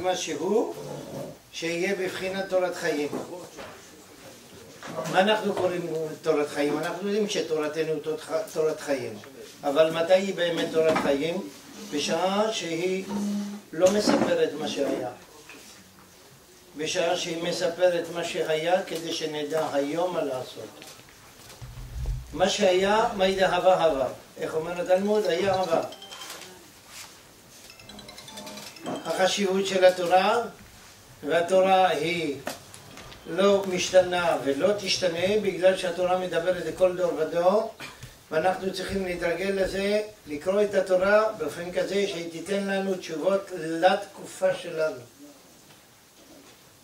משהו שיהיה בבחינת תורת חיים. מה אנחנו קוראים תורת חיים? אנחנו יודעים שתורתנו תורת חיים, אבל מתי היא באמת תורת חיים? בשעה שהיא לא מספרת מה שהיה, בשעה שהיא מספרת מה שהיה כדי שנדע היום מה לעשות. מה שהיה, מה ידע הווה הווה. איך אומר התלמוד? היה הווה. החשיבות של התורה, והתורה היא לא משתנה ולא תשתנה בגלל שהתורה מדברת לכל דור ודור, ואנחנו צריכים להתרגל לזה, לקרוא את התורה באופן כזה שהיא תיתן לנו תשובות לתקופה שלנו.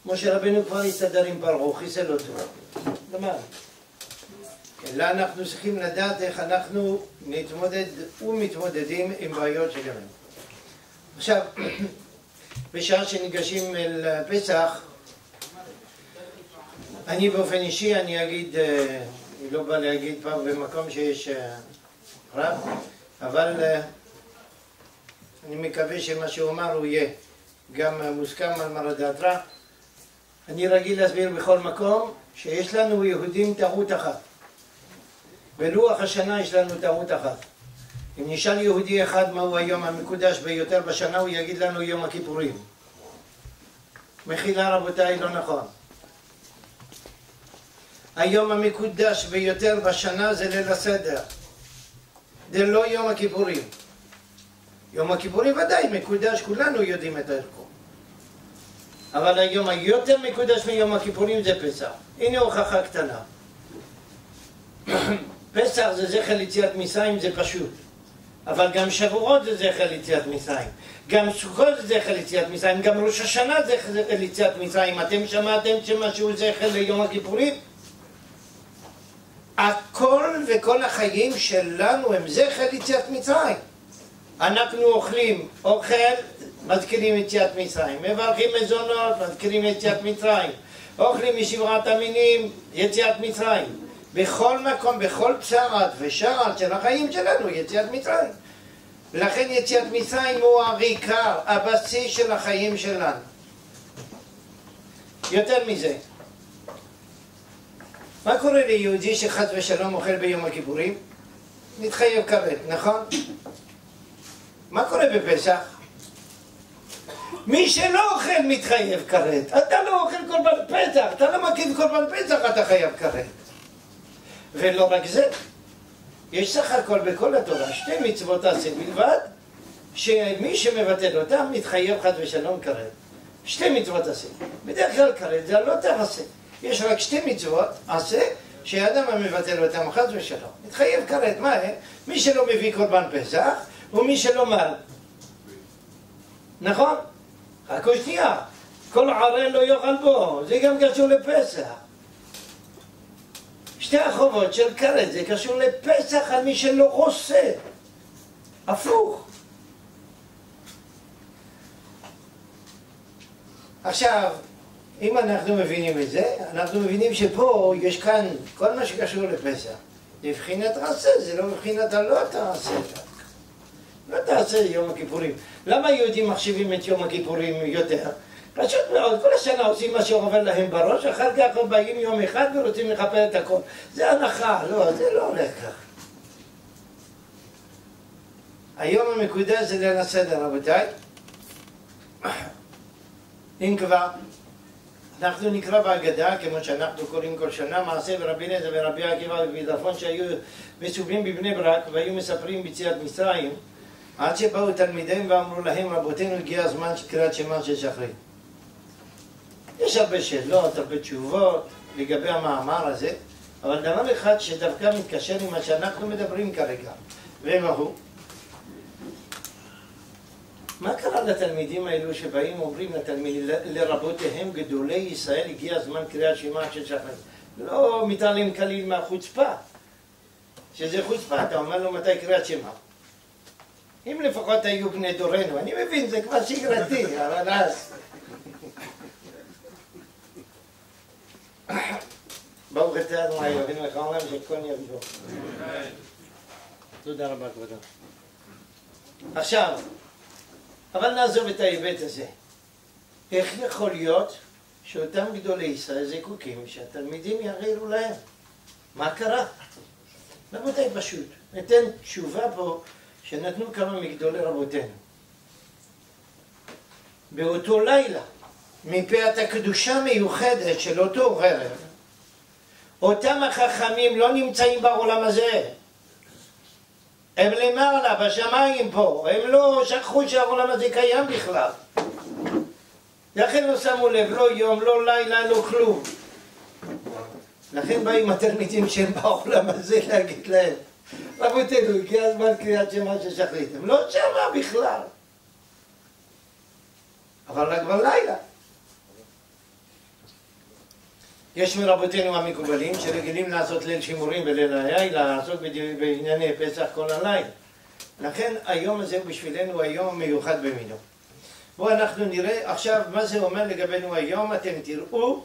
כמו שרבנו כבר הסתדר עם פרעה, חיסל אותו. למה? אלא אנחנו צריכים לדעת איך אנחנו נתמודד ומתמודדים עם בעיות שלנו. עכשיו, בשעה שניגשים אל פסח, אני באופן אישי, אני אגיד, אני לא בא להגיד פעם במקום שיש רב, אבל אני מקווה שמה שהוא אמר הוא יהיה גם מוסכם על מרדתרא. אני רגיל להסביר בכל מקום שיש לנו יהודים טעות אחת. בלוח השנה יש לנו טעות אחת. אם נשאל יהודי אחד מהו היום המקודש ביותר בשנה, הוא יגיד לנו יום הכיפורים. מחילה רבותיי, לא נכון. היום המקודש ביותר בשנה זה ליל הסדר. זה לא יום הכיפורים. יום הכיפורים ודאי מקודש, כולנו יודעים את ערכו. אבל היום היותר מקודש מיום הכיפורים זה פסח. הנה הוכחה קטנה. פסח זה זכר יציאת מצרים, זה פשוט. אבל גם שבועות זה זכר יציאת מצרים. גם סוכות זה זכר יציאת מצרים. גם ראש השנה זה זכר יציאת מצרים. אתם שמעתם שמשהו זכר ליום הכיפורים? הכל וכל החיים שלנו הם זכר יציאת מצרים. אנחנו אוכלים אוכל, מזכירים יציאת מצרים. מברכים מזונות, מזכירים יציאת מצרים. אוכלים משבעת המינים, יציאת מצרים. בכל מקום, בכל צעד ושעד של החיים שלנו, יציאת מצרים. לכן יציאת מצרים הוא העיקר, הבסיס של החיים שלנו. יותר מזה, מה קורה ליהודי שחס ושלום אוכל ביום הכיפורים? מתחייב כרת, נכון? מה קורה בפסח? מי שלא אוכל מתחייב כרת. אתה לא אוכל קורבן פסח, אתה לא מקריב קורבן פסח, אתה חייב כרת. ולא רק זה, יש סך הכל בכל התורה שתי מצוות עשה בלבד, שמי שמבטל אותם מתחייב חד ושלום כרת. שתי מצוות עשה. בדרך כלל כרת זה לא תעשה. יש רק שתי מצוות עשה שאדם המבטל אותם חד ושלום מתחייב כרת. מה הם? מי שלא מביא קורבן פסח ומי שלא מל. נכון? רק שנייה, כל ערל לא יאכל בו, זה גם קשור לפסח. שתי החובות של כרת זה קשור לפסח על מי שלא עושה. הפוך. עכשיו, אם אנחנו מבינים את זה, אנחנו מבינים שפה יש כאן כל מה שקשור לפסח. זה מבחינת עשה, זה לא מבחינת הלא תעשה. לא תעשה יום הכיפורים. למה יהודים מחשיבים את יום הכיפורים יותר? פשוט מאוד, כל השנה עושים מה שעובר להם בראש, אחר כך באים יום אחד ורוצים לכפר את הכל. זה הנחה, לא, זה לא הולך כך. היום המקודש זה ליל הסדר, רבותיי. אם כבר, אנחנו נקרא בהגדה, כמו שאנחנו קוראים כל שנה, מעשה ברבי אליעזר ורבי עקיבא ובדרפון שהיו מסובים בבני ברק והיו מספרים ביציאת מצרים, עד שבאו תלמידיהם ואמרו להם, רבותינו, הגיע הזמן של קריאת שמע של שחרית. יש הרבה שאלות, הרבה תשובות לגבי המאמר הזה, אבל דבר אחד שדווקא מתקשר עם מה שאנחנו מדברים כרגע, ומה הוא? מה קרה לתלמידים האלו שבאים ואומרים לתלמידים, לרבותיהם גדולי ישראל, הגיע הזמן קריאת שמע של שחרית? לא מתעלם כליל מהחוצפה, שזה חוצפה, אתה אומר לו מתי קריאת שמע. אם לפחות היו בני דורנו, אני מבין, זה כבר שגרתי, אבל אז... ברוך אתה ה' אלוהינו מלך העולם שהכל נהיה בדברו. תודה רבה כבודו. עכשיו, אבל נעזוב את ההיבט הזה. איך יכול להיות שאותם גדולי ישראל זקוקים שהתלמידים יעירו להם? מה קרה? רבותיי, פשוט. ניתן תשובה פה שנתנו כמה מגדולי רבותינו. באותו לילה, מפאת הקדושה מיוחדת של אותו ערב, אותם החכמים לא נמצאים בעולם הזה. הם למעלה, בשמיים פה. הם לא שכחו שהעולם הזה קיים בכלל. לכן לא שמו לב, לא יום, לא לילה, לא כלום. לכן באים התלמידים שהם בעולם הזה להגיד להם, רבותינו, הגיע הזמן קריאת שמע ששחריתם. לא שמע בכלל. אבל רק בלילה. יש מרבותינו המקובלים שרגילים לעשות ליל שימורים בליל הלילה, לעשות בענייני פסח כל הלילה. לכן היום הזה בשבילנו היום מיוחד במינו. בואו אנחנו נראה עכשיו מה זה אומר לגבינו היום. אתם תראו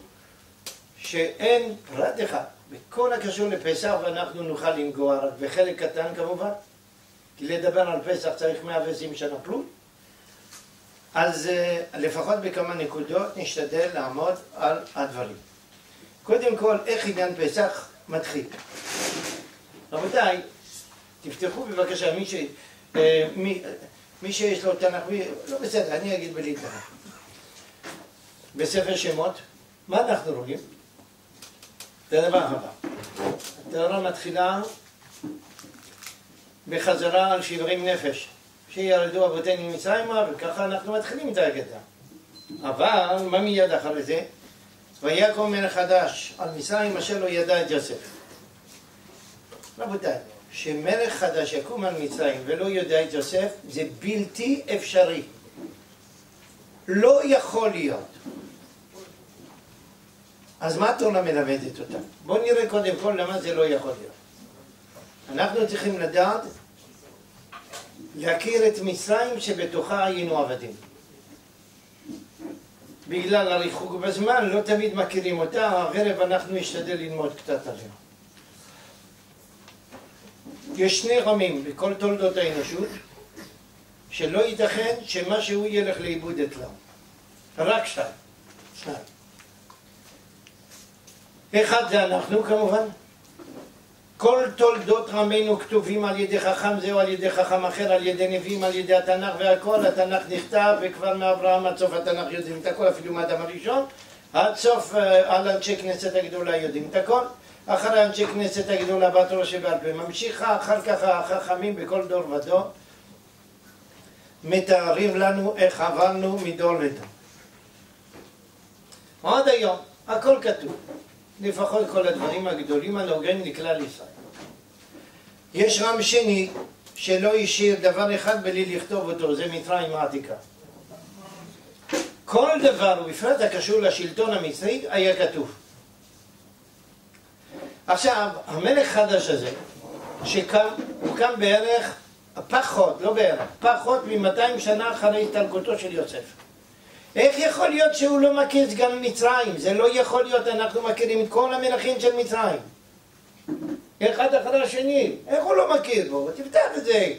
שאין פרט אחד בכל הקשור לפסח ואנחנו נוכל לנגוע רק בחלק קטן כמובן, כי לדבר על פסח צריך 120 שנה פלוס. אז לפחות בכמה נקודות נשתדל לעמוד על הדברים. קודם כל, איך עניין פסח מתחיל? רבותיי, תפתחו בבקשה, מי שיש לו תנ"ך, לא בסדר, אני אגיד בלי תנ"ך. בספר שמות, מה אנחנו רואים? זה הדבר הבא. התורה מתחילה בחזרה על שבעים נפש, שירדו אבותינו ממצרימה, וככה אנחנו מתחילים את ההגדה. אבל, מה מיד אחרי זה? ויקום מלך חדש על מצרים אשר לא ידע את יוסף. רבותיי, שמלך חדש יקום על מצרים ולא יודע את יוסף, זה בלתי אפשרי. לא יכול להיות. אז מה התורה מלמדת אותה? בואו נראה קודם כל למה זה לא יכול להיות. אנחנו צריכים לדעת, להכיר את מצרים שבתוכה היינו עבדים. בגלל הריחוק בזמן, לא תמיד מכירים אותה, הערב אנחנו נשתדל ללמוד קצת עליה. יש שני רמים בכל תולדות האנושות, שלא ייתכן שמשהו ילך לאיבוד אצלם. רק שניים. אחד זה אנחנו כמובן. כל תולדות רמינו כתובים על ידי חכם זה או על ידי חכם אחר, על ידי נביאים, על ידי התנ"ך והכל. התנ"ך נכתב וכבר מאברהם עד סוף התנ"ך יודעים את הכל, אפילו מאדם הראשון. עד סוף על אנשי כנסת הגדולה יודעים את הכל. אחרי אנשי כנסת הגדולה בתורה שבעל פה ממשיכה, אחר כך החכמים בכל דור ודור מתארים לנו איך עברנו מדור לדור. עד היום הכל כתוב, לפחות כל הדברים הגדולים הנוגעים לכלל ישראל. יש רם שני שלא השאיר דבר אחד בלי לכתוב אותו, זה מצרים העתיקה. כל דבר, ובפרט הקשור לשלטון המצרי, היה כתוב. עכשיו, המלך חדש הזה, שקם, הוא קם בערך, פחות מ-200 שנה אחרי התעלקותו של יוסף. איך יכול להיות שהוא לא מכיר גם מצרים? זה לא יכול להיות, אנחנו מכירים את כל המלכים של מצרים. אחד אחרי השני, איך הוא לא מכיר בו? תפתח את זה.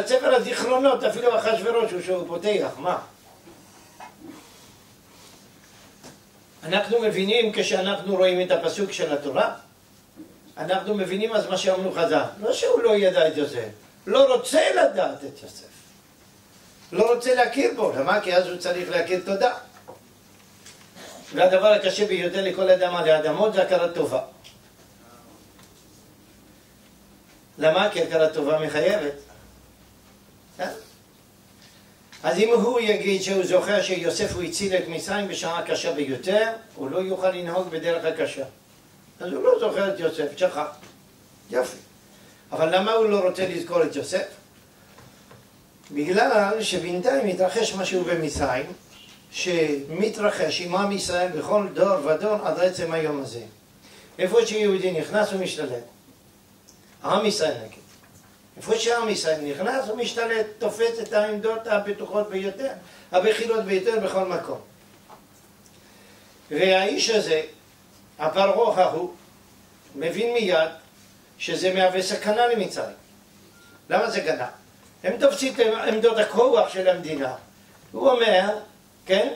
ספר הזיכרונות, אפילו אחשוורוש שהוא פותח, מה? אנחנו מבינים כשאנחנו רואים את הפסוק של התורה, אנחנו מבינים אז מה שאמרו חז"ל. לא שהוא לא ידע את יוסף, לא רוצה לדעת את יוסף. לא רוצה להכיר בו, למה? כי אז הוא צריך להכיר תודה. והדבר הקשה ביותר לכל אדם על האדמות זה הכרת טובה. למה? כי הכרת טובה מחייבת. אז אם הוא יגיד שהוא זוכר שיוסף הוא הציל את מצרים בשעה קשה ביותר, הוא לא יוכל לנהוג בדרך הקשה. אז הוא לא זוכר את יוסף, שכח. יופי. אבל למה הוא לא רוצה לזכור את יוסף? בגלל שבינתיים מתרחש משהו במצרים, שמתרחש עם עם ישראל בכל דור ודור עד עצם היום הזה. איפה שיהודי נכנס ומשתלט. עם ישראל נגיד. איפה שעם ישראל נכנס הוא משתלט, תופס את העמדות הבטוחות ביותר, הבכירות ביותר בכל מקום. והאיש הזה, הפרעה ההוא, מבין מיד שזה מהווה סכנה למצרים. למה זה גנה? הם תופסים את עמדות הכוח של המדינה. הוא אומר, כן?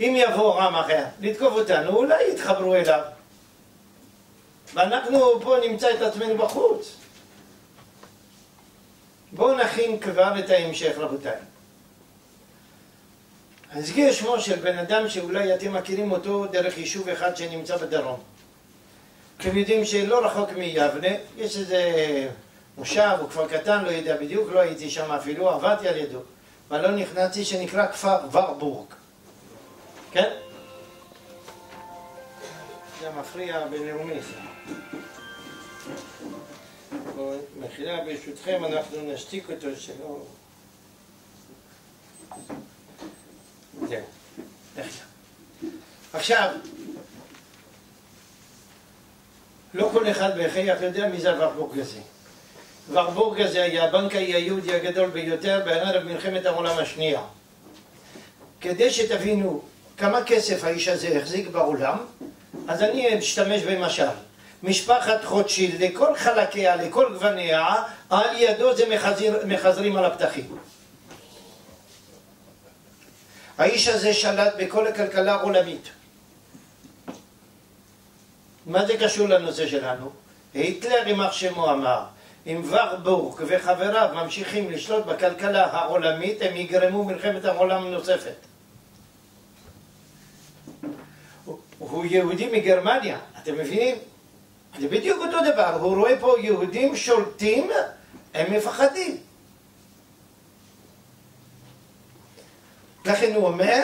אם יבוא רם אחר לתקוף אותנו, אולי יתחברו אליו. ואנחנו פה נמצא את עצמנו בחוץ. בואו נכין כבר את ההמשך, רבותיי. הזכיר שמו של בן אדם שאולי אתם מכירים אותו דרך יישוב אחד שנמצא בדרום. אתם יודעים שלא רחוק מיבנה, יש איזה מושב או כפר קטן, לא יודע בדיוק, לא הייתי שם אפילו, עברתי על ידו. אבל לא נכנסתי, שנקרא כפר ורבורג. כן? זה מפריע בנאומי. מחילה ברשותכם, אנחנו נשתיק אותו שלא... זהו. עכשיו, לא כל אחד בהכרח יודע מי זה הוורבורג הזה. הוורבורג הזה היה הבנקאי היהודי הגדול ביותר בערב מלחמת העולם השנייה. כדי שתבינו כמה כסף האיש הזה החזיק בעולם, אז אני אשתמש במשל. משפחת רוטשילד לכל חלקיה, לכל גווניה, על ידו זה מחזרים על הפתחים. האיש הזה שלט בכל הכלכלה העולמית. מה זה קשור לנושא שלנו? היטלר, יימח שמו, אמר, אם וורבורג וחבריו ממשיכים לשלוט בכלכלה העולמית, הם יגרמו מלחמת העולם נוספת. הוא יהודי מגרמניה, אתם מבינים? זה בדיוק אותו דבר, הוא רואה פה יהודים שולטים, הם מפחדים. לכן הוא אומר,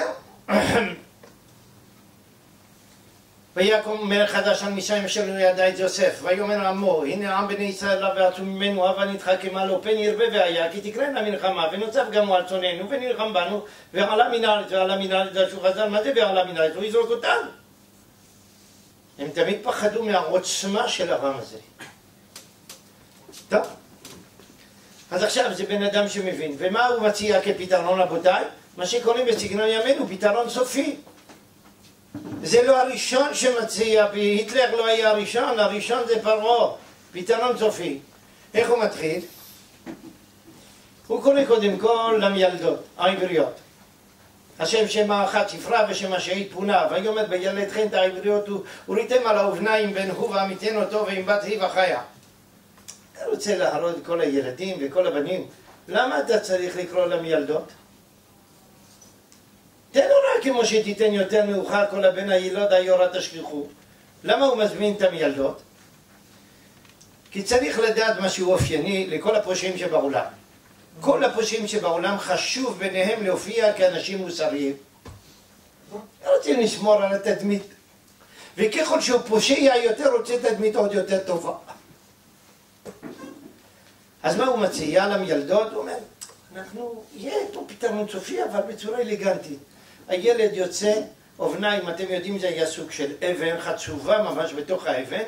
ויקום מלך חדש על מצרים אשר לא ידע את יוסף, ויאמר עמו, הנה עם בני ישראל רב ועצום ממנו, הבה נתחכמה לו, פן ירבה והיה, כי תקראנה מלחמה, ונוצב גם הוא על צוננו, ונלחם בנו, ועלה מן הארץ, ועלה מן הארץ, שהוא חזר, מה זה ועלה מן הארץ? הוא יזרוק אותנו. הם תמיד פחדו מהעוצמה של הרם הזה. טוב. אז עכשיו זה בן אדם שמבין. ומה הוא מציע כפתרון, רבותיי? מה שקוראים בסגנון ימינו, פתרון סופי. זה לא הראשון שמציע, היטלר לא היה הראשון, הראשון זה פרעה. פתרון סופי. איך הוא מתחיל? הוא קורא קודם כל למיילדות, העבריות. השם שמה אחת שפרה ושמה שהית פונה, ויאמר בילדכן את העבריות וריתם על האובניים בין הוא ועמיתן אותו ועם בת היא וחיה. אתה רוצה להרוג כל הילדים וכל הבנים, למה אתה צריך לקרוא להם ילדות? תן לו רק כמו שתיתן יותר מאוחר כל הבן הילוד היורה תשכחו. למה הוא מזמין את המילדות? כי צריך לדעת משהו אופייני לכל הפושעים שבעולם. כל הפושעים שבעולם חשוב ביניהם להופיע כאנשים מוסריים. רוצים לשמור על התדמית. וככל שהוא פושע יותר, רוצה תדמית עוד יותר טובה. אז מה הוא מציע למילדות? הוא אומר, יהיה פה פתרון סופי, אבל בצורה אלגנטית. הילד יוצא, אובניים, אתם יודעים, זה היה סוג של אבן, חצובה ממש בתוך האבן,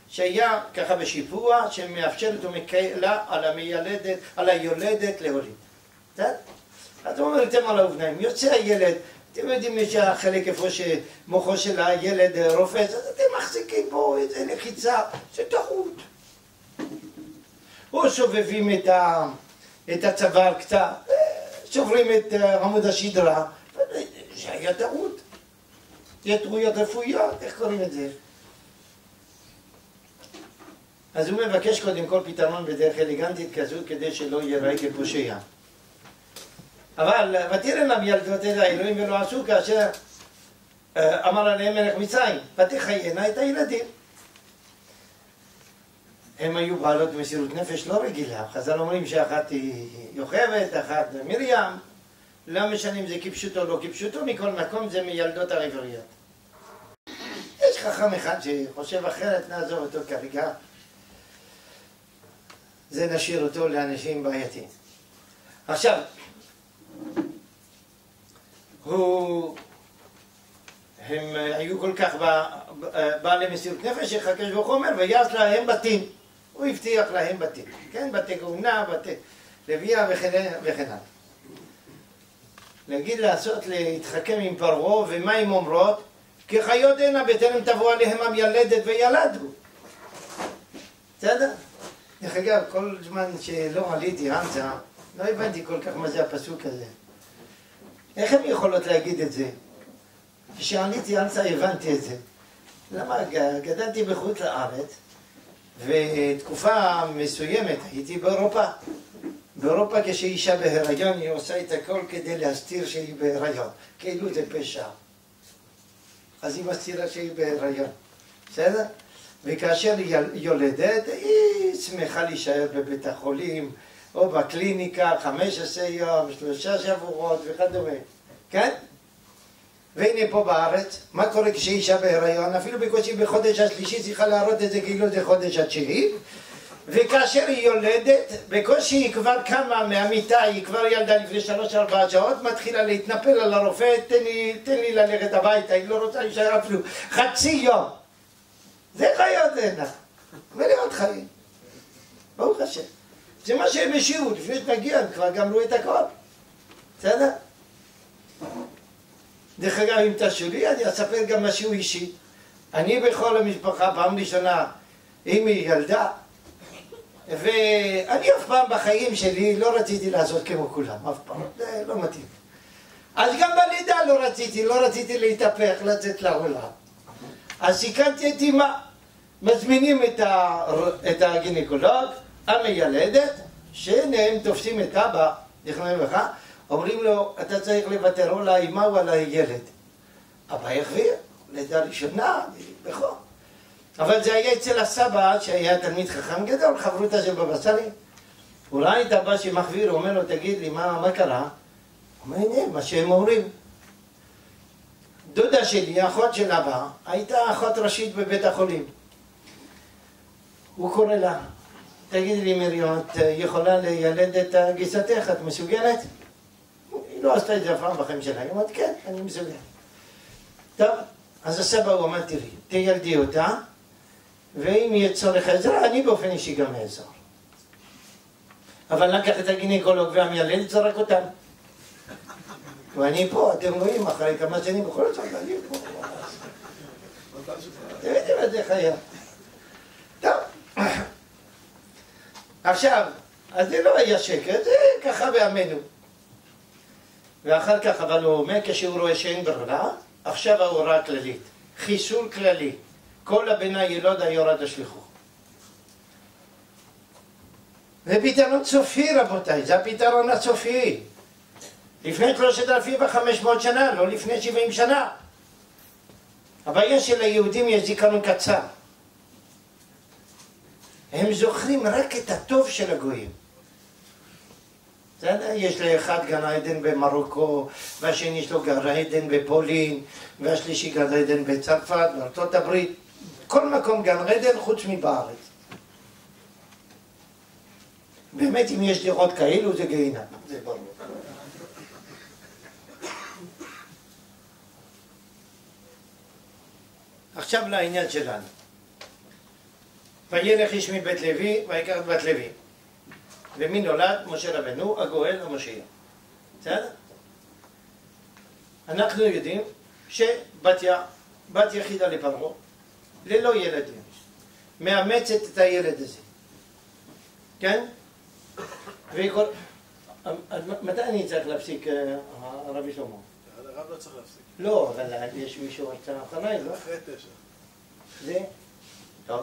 שהיה ככה בשיפוע, שמאפשרת ומקלה על היולדת להוליד. אז הוא אומר, אתם על האובניים, יוצא הילד, אתם יודעים, יש החלק איפה שמוחו של הילד רופס, אז אתם מחזיקים פה איזה לחיצה, זה טעות. או שובבים את הצוואר קצת, שוברים את עמוד השדרה, זה היה טעות. זה טעויות רפואיות, איך קוראים את זה? אז הוא מבקש קודם כל פתרון בדרך אלגנטית כזו, כדי שלא ייראה כפושע. אבל ותראה להם ילדות את האלוהים ולא עשו, כאשר אמר עליהם מלך מצרים, ותחיינה את הילדים. הם היו בעלות מסירות נפש לא רגילה. חז"ל אומרים שאחת היא יוכבד, אחת מרים. לא משנה אם זה כפשוטו או לא כפשוטו, מכל מקום זה מילדות העבריות. יש חכם אחד שחושב אחרת, נעזוב אותו כרגע. זה נשאיר אותו לאנשים בעייתיים. עכשיו, הם היו כל כך בעלי מסירות נפש, שחקש וחומר, ויעש להם בתים. הוא הבטיח להם בתים. כן, בתי כהונה, בתי לוויה וכן הלאה. להגיד לעשות, להתחכם עם פרעה, ומה הם אומרות? כי חיות הנה בטרם תבוא עליהם המילדת וילדו. בסדר? דרך אגב, כל זמן שלא עליתי ארצה, לא הבנתי כל כך מה זה הפסוק הזה. איך הן יכולות להגיד את זה? כשעליתי ארצה הבנתי את זה. למה? גדלתי בחוץ לארץ, ותקופה מסוימת הייתי באירופה. באירופה כשאישה בהיריון היא עושה את הכל כדי להסתיר שהיא בהיריון. כאילו זה פשע. אז היא מסתירה שהיא בהיריון. בסדר? וכאשר היא יולדת, היא שמחה להישאר בבית החולים, או בקליניקה, 15 יום, 3 שבועות וכדומה. כן? והנה פה בארץ, מה קורה כשאישה בהיריון? אפילו בקושי בחודש השלישי צריכה להראות את זה כאילו זה חודש התשיעי. וכאשר היא יולדת, בקושי היא כבר קמה מהמיטה, היא כבר ילדה לפני 3-4 שעות, מתחילה להתנפל על הרופא, תן לי ללכת הביתה, היא לא רוצה להישאר אפילו חצי יום. זה חיות הנה, ולראות חיים. ברוך השם. זה מה שהם השאירו, לפני שנגיע, הם כבר גמרו את הכל. בסדר? דרך אגב, אם תרשו לי, אני אספר גם משהו אישי. אני בכל המשפחה, פעם ראשונה, אמי ילדה, ואני אף פעם בחיים שלי לא רציתי לעשות כמו כולם, אף פעם, זה לא מתאים. אז גם בלידה לא רציתי להתהפך, לצאת לעולם. אז סיכנתי את אמא, מזמינים את הגינקולוג, המיילדת, שניהם תופסים את אבא, זיכרונו לברכה, אומרים לו, אתה צריך לוותר או לאמא או על הילד. אבא יחוויר, לידה ראשונה, בכור. אבל זה היה אצל הסבא, שהיה תלמיד חכם גדול, חברותא של בבא סאלי. הוא ראה את אבא שמחוויר, הוא אומר לו, תגיד לי, מה קרה? הוא אומר, הנה, מה שהם אומרים. דודה שלי, האחות של אבא, הייתה אחות ראשית בבית החולים. הוא קורא לה, תגיד לי מרים, את יכולה לילד את גיסתך, את מסוגלת? היא לא עשתה את זה אף פעם בחיים שלה, היא אומרת, כן, אני מסוגלת. טוב, אז הסבא הוא אמר, תראי, תילדי אותה, ואם יהיה צורך עזרה, אני באופן אישי גם אעזור. אבל לקח את הגינקולוג והמיילד, זרק אותם. ואני פה, אתם רואים, אחרי כמה שנים בכל זאת, אני פה. אתם יודעים מה זה חיה. טוב. עכשיו, אז זה לא היה שקר, זה ככה בעמנו. ואחר כך, אבל הוא אומר, כשהוא רואה שאין ברירה, עכשיו ההוראה הכללית, חיסול כללי, כל הבן הילודה יורד השליחו. זה פתרון סופי רבותיי, זה הפתרון הסופי. לפני 3,500 שנה, לא לפני 70 שנה. הבעיה של היהודים יש זיכרון קצר. הם זוכרים רק את הטוב של הגויים. יש לאחד גן עדן במרוקו, והשני יש לו גן עדן בפולין, והשלישי גן עדן בצרפת, בארצות הברית. כל מקום גן עדן חוץ מבארץ. באמת אם יש דירות כאלו זה גיהינום, זה ברור. עכשיו לעניין שלנו. וילך איש מבית לוי ויקח את בת לוי. ומי נולד? משה רבנו, הגואל המשיח. בסדר? אנחנו יודעים שבתיה, בת יחידה לפרעה, ללא ילדים, מאמצת את הילד הזה. כן? מתי אני צריך להפסיק, הרבי שלמה? הרב לא צריך להפסיק. לא, אבל יש מישהו שצריך אחריי, לא? אחרי 9. זה? טוב.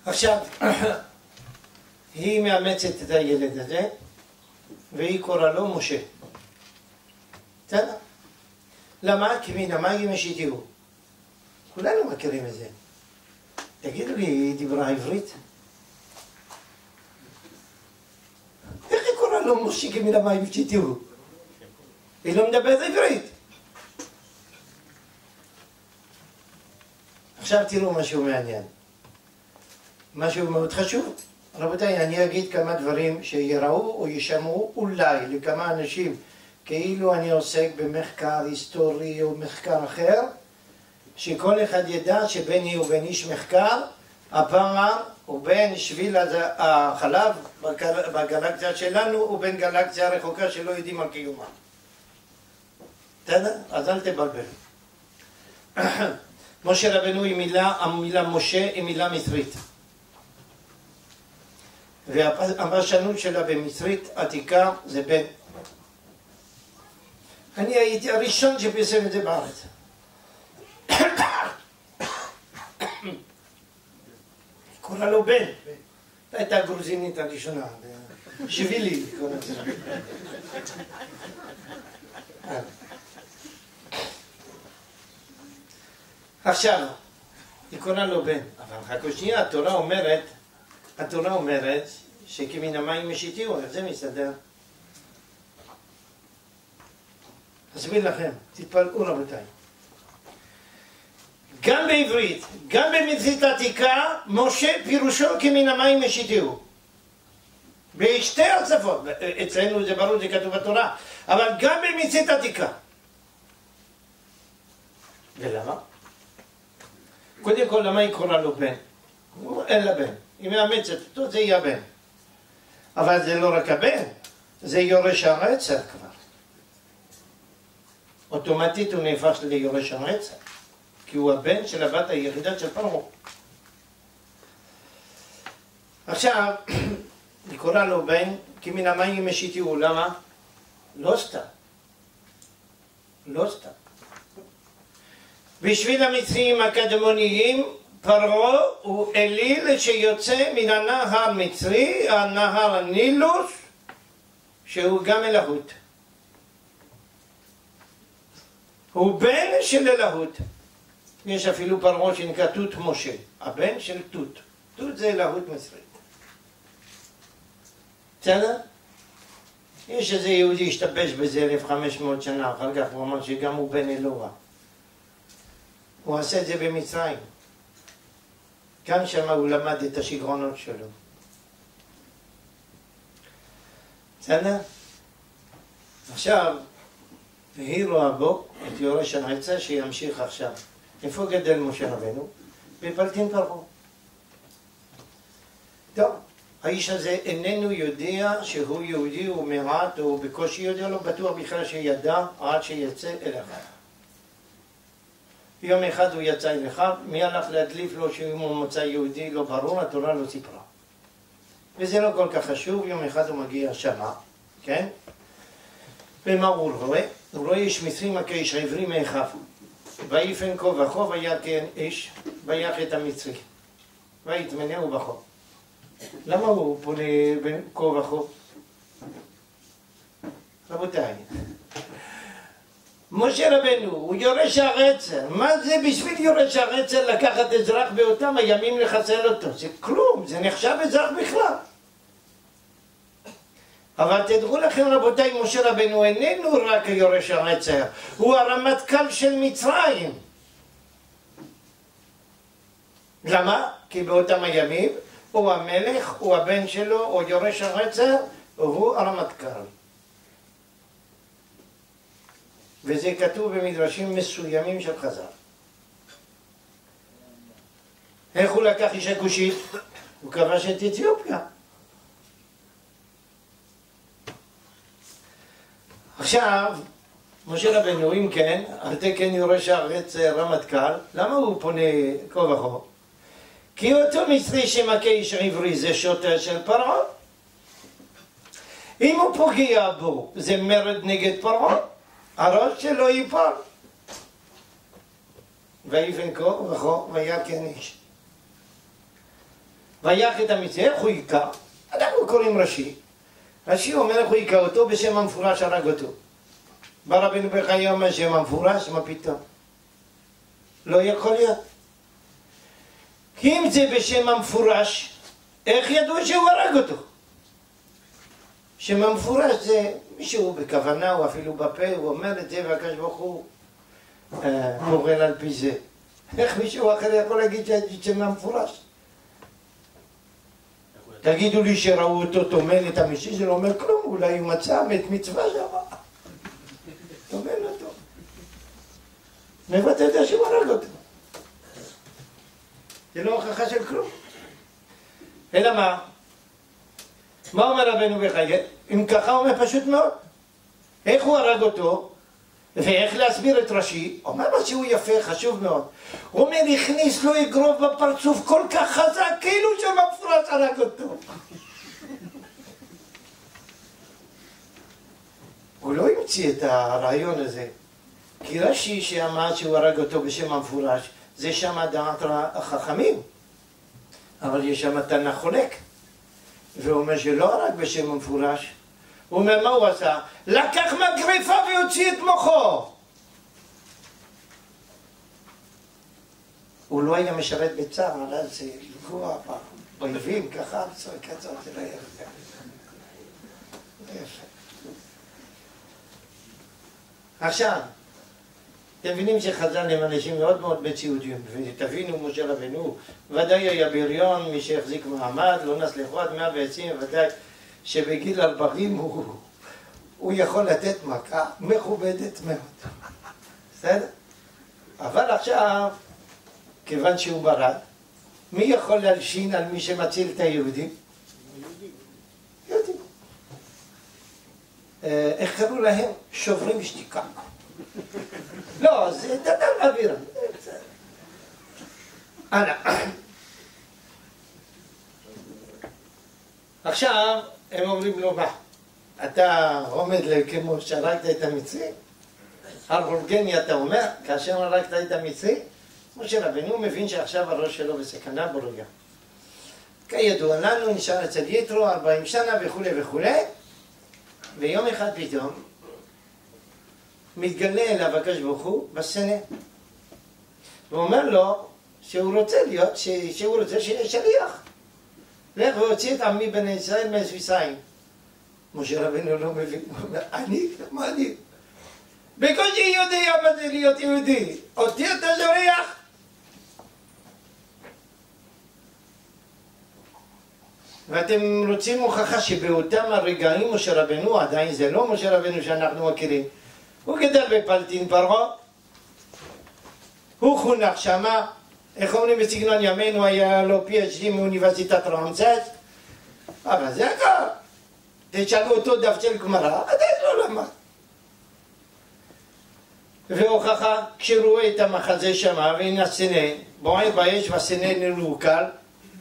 עכשיו, היא מאמצת את הילד הזה, והיא קוראה לו משה. בסדר? למה? כי מן המים השיתיהו. כולנו מכירים את זה. תגידו לי, היא דיברה עברית? איך היא קוראה לו משה כי מן המים השיתיהו? היא לא מדברת עברית. עכשיו תראו משהו מעניין. משהו מאוד חשוב. רבותיי, אני אגיד כמה דברים שיראו או ישמעו אולי לכמה אנשים כאילו אני עוסק במחקר היסטורי או מחקר אחר, שכל אחד ידע שביני ובין איש מחקר, הפער הוא בין שביל החלב בגלקסיה שלנו ובין גלקסיה רחוקה שלא יודעים על קיומה. בסדר? אז אל תבלבל. משה רבנו המילה משה היא מילה מצרית. והפרשנות שלה במצרית עתיקה זה בן. אני הייתי הראשון שפרסם את זה בארץ. קורא לו בן. הייתה הגרוזינית הראשונה. שבילי קורא לזה. עכשיו, היא קורא לו בן. אבל חכו שנייה, התורה אומרת שכמן המים משיתיהו, איך זה מסתדר? אסביר לכם, תתפלאו רבותיי. גם בעברית, גם במצרית עתיקה, משה פירושו כמן המים משיתיהו. בשתי השפות, אצלנו זה ברור, זה כתוב בתורה, אבל גם במצרית עתיקה. ולמה? קודם כל, למה היא קוראה לו בן? אין לה בן. היא מאמצת אותו, זה יהיה בן. אבל זה לא רק הבן, זה יורש הרצח כבר. אוטומטית הוא נהפך ליורש הרצח, כי הוא הבן של הבת היחידה של פרעה. עכשיו, היא קוראה לו בן, כי מן המים משיתיהו, למה? לא סתם. לא סתם. בשביל המצרים הקדמוניים, פרעה הוא אליל שיוצא מן הנהר המצרי, הנהר הנילוס, שהוא גם אלוהות. הוא בן של אלוהות. יש אפילו פרעה שנקרא תות משה, הבן של תות. תות זה אלוהות מצרית. בסדר? יש איזה יהודי השתבש בזה 1500 שנה, אחר כך הוא אמר שגם הוא בן אלוה. הוא עשה את זה במצרים. גם שם הוא למד את השגרונות שלו. בסדר? עכשיו, והיא רואה בו את יורש הרצח שימשיך עכשיו. איפה גדל משה רבנו? בפלטין פרעה. טוב, האיש הזה איננו יודע שהוא יהודי, הוא מעט, הוא בקושי יודע, לא בטוח בכלל שידע עד שיצא אל אחיו. יום אחד הוא יצא אל אחיו, מי הלך להדליף לו שאם הוא מוצא יהודי לא ברור, התורה לא סיפרה. וזה לא כל כך חשוב, יום אחד הוא מגיע שמה, כן? ומה הוא רואה? הוא רואה איש מצרי מכה איש עברי מאחיו. ויפן כה וכה ויתן איש ויך את המצרי. ויטמנהו בכה. למה הוא פונה בין כה וכה? רבותיי, משה רבנו הוא יורש הרצח. מה זה בשביל יורש הרצח לקחת אזרח באותם הימים לחסל אותו? זה כלום, זה נחשב אזרח בכלל. אבל תדעו לכם רבותיי, משה רבנו איננו רק יורש הרצח, הוא הרמטכ"ל של מצרים. למה? כי באותם הימים הוא המלך, הוא הבן שלו, הוא יורש הרצח, הוא הרמטכ"ל. וזה כתוב במדרשים מסוימים של חז"ל. איך הוא לקח אישה כושית? הוא כבש את אתיופיה. עכשיו, משה רבנו, אם כן, על תקן יורש הארץ רמטכ"ל, למה הוא פונה כה וכה? כי אותו מצרי שמכה איש עברי זה שוטה של פרעה. אם הוא פוגע בו, זה מרד נגד פרעה, הראש שלו ייפול. ויפן כה וכה ויכן איש. ויך את המצרי, איך הוא היכה? אנחנו קוראים רש"י. רש"י אומר איך הוא היכה אותו, בשם המפורש הרג אותו. בא רבנו בחיי אומר שם המפורש, מה פתאום? לא יכול להיות. כי אם זה בשם המפורש, איך ידעו שהוא הרג אותו? שם המפורש זה מישהו בכוונה או אפילו בפה, הוא אומר את זה והקדוש ברוך הוא פועל על פי זה. איך מישהו אחר יכול להגיד שם המפורש? תגידו לי שראו אותו תומל את המשיש, זה לא אומר כלום, אולי הוא מצא את מצווה שם. תומל אותו. מאיפה אתה יודע שהוא הרג אותו? זה לא הוכחה של כלום. אלא מה? מה אומר רבנו בחיי? אם ככה הוא אומר פשוט מאוד. איך הוא הרג אותו? ואיך להסביר את רש"י? אומר משהו יפה, חשוב מאוד. הוא אומר, הכניס לו אגרוף בפרצוף כל כך חזק, כאילו שהמפורש הרג אותו. הוא לא המציא את הרעיון הזה? כי רש"י שאמר שהוא הרג אותו בשם המפורש, זה שם דעת החכמים. אבל יש שם תנא חולק. והוא אומר שלא הרג בשם המפורש. הוא אומר, מה הוא עשה? לקח מגרפה והוציא את מוחו. הוא לא היה משרת בצער, אבל זה לפגוע באויבים, ככה, כזאת, זה לא היה יפה. עכשיו, אתם מבינים שחז"ל הם אנשים מאוד מאוד מציאותיים, ותבינו, משה רבנו, ודאי היה בריון, מי שהחזיק מעמד, לא נסלחו עד 120, ודאי שבגיל 40 הוא יכול לתת מכה מכובדת מאוד. בסדר? אבל עכשיו, כיוון שהוא ברד, מי יכול להלשין על מי שמציל את היהודים? יהודים. איך קראו להם? שוברים שתיקה. לא, זה דבר באוויר. הלאה. עכשיו, הם אומרים לו, מה? אתה עומד כמו שהרגת את המצרי? הרגני אתה אומר, כאשר הרגת את המצרי? משה רבנו מבין שעכשיו הראש שלו בסכנה ברויה. כידוע לנו, נשאר אצל יתרו 40 שנה וכו' וכו'. ויום אחד פתאום מתגלה אליו הקדוש ברוך הוא בסנה. ואומר לו שהוא רוצה להיות, שהוא רוצה שיהיה שליח. לך והוציא את עמי בני ישראל מהסביסיים. משה רבנו לא מבין, הוא אומר, אני? מה אני? בקושי יודע מה זה להיות יהודי. אותי אתה שולח? ואתם רוצים הוכחה שבאותם הרגעים משה רבנו, עדיין זה לא משה רבנו שאנחנו מכירים. הוא גדל בפלטין פרעה, הוא חונך שמה, איך אומרים בסגנון ימינו, היה לו PhD מאוניברסיטת רמסס, אבל זה הכל. תשאלו אותו דף של גמרא, עדיין לא למד. והוכחה, כשהוא רואה את המחזה שמה, והנה הסנה, בוער באש והסנה נלוקל,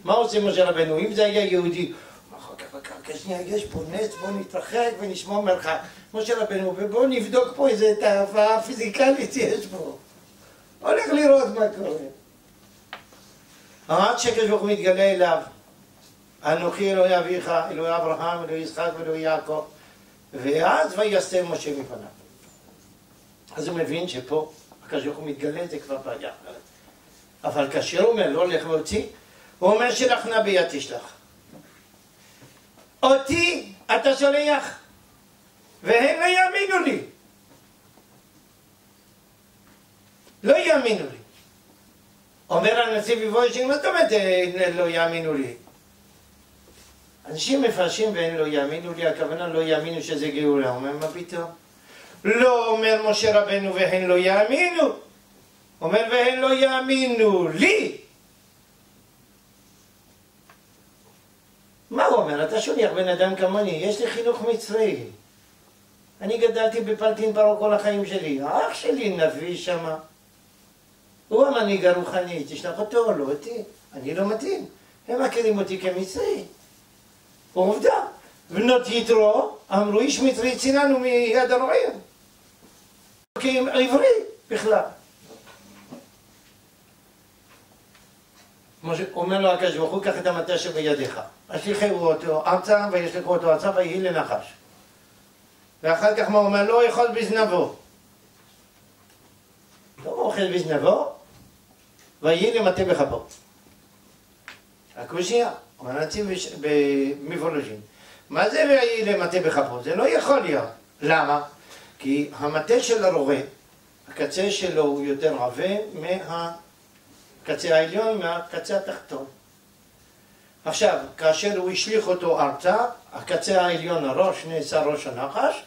מה עושה משה רבנו? אם זה היה יהודי, אחר כך בקרקע שנייה, יש פה נס, בוא נתרחק ונשמור מרחק. משה רבנו, ובוא נבדוק פה איזה תאווה פיזיקלית יש פה. הולך לראות מה קורה. עד שהקדוש ברוך הוא מתגלה אליו, אנוכי אלוהי אביך, אלוהי אברהם, אלוהי יצחק ואלוהי יעקב, ואז ויסתר משה מפניו. אז הוא מבין שפה הקדוש ברוך הוא מתגלה, זה כבר בעיה. אבל כאשר הוא אומר, לא הולך להוציא, הוא אומר שלך נא ביד תשלח. אותי אתה שולח, והם לא יאמינו לי. לא יאמינו לי. אומר הנציב יבוישין, מה זאת אומרת לא יאמינו לי? אנשים מפרשים והם לא יאמינו לי, הכוונה לא יאמינו שזה גאולה. הוא אומר, מה פתאום? לא אומר משה רבנו והן לא יאמינו. אומר והן לא יאמינו לי. מה הוא אומר? אתה שולח בן אדם כמוני, יש לי חינוך מצרי. אני גדלתי בפלטין פרעה כל החיים שלי. האח שלי נביא שמה. הוא המנהיג הרוחני, תשלח אותו, לא אותי. אני לא מתאים. הם מכירים אותי כמצרי. עובדה. בנות יתרו אמרו, איש מצרי ציננו מיד הרועים. כי הם עברי בכלל. אומר לו הקדוש ברוך הוא, קח את המטה שבידיך. השליחו אותו ארצה וישלחו אותו ארצה ויהי לנחש. ואחר כך מה אומר? לא אכול בזנבו. לא אוכל בזנבו, ויהי למטה בכפו. הקושיה, הנציב במפורשים. מה זה ויהי למטה בכפו? זה לא יכול להיות. למה? כי המטה של הרועה, הקצה שלו הוא יותר עבה מהקצה העליון מהקצה התחתון. עכשיו, כאשר הוא השליך אותו ארצה, הקצה העליון הראש נעשה ראש הנחש,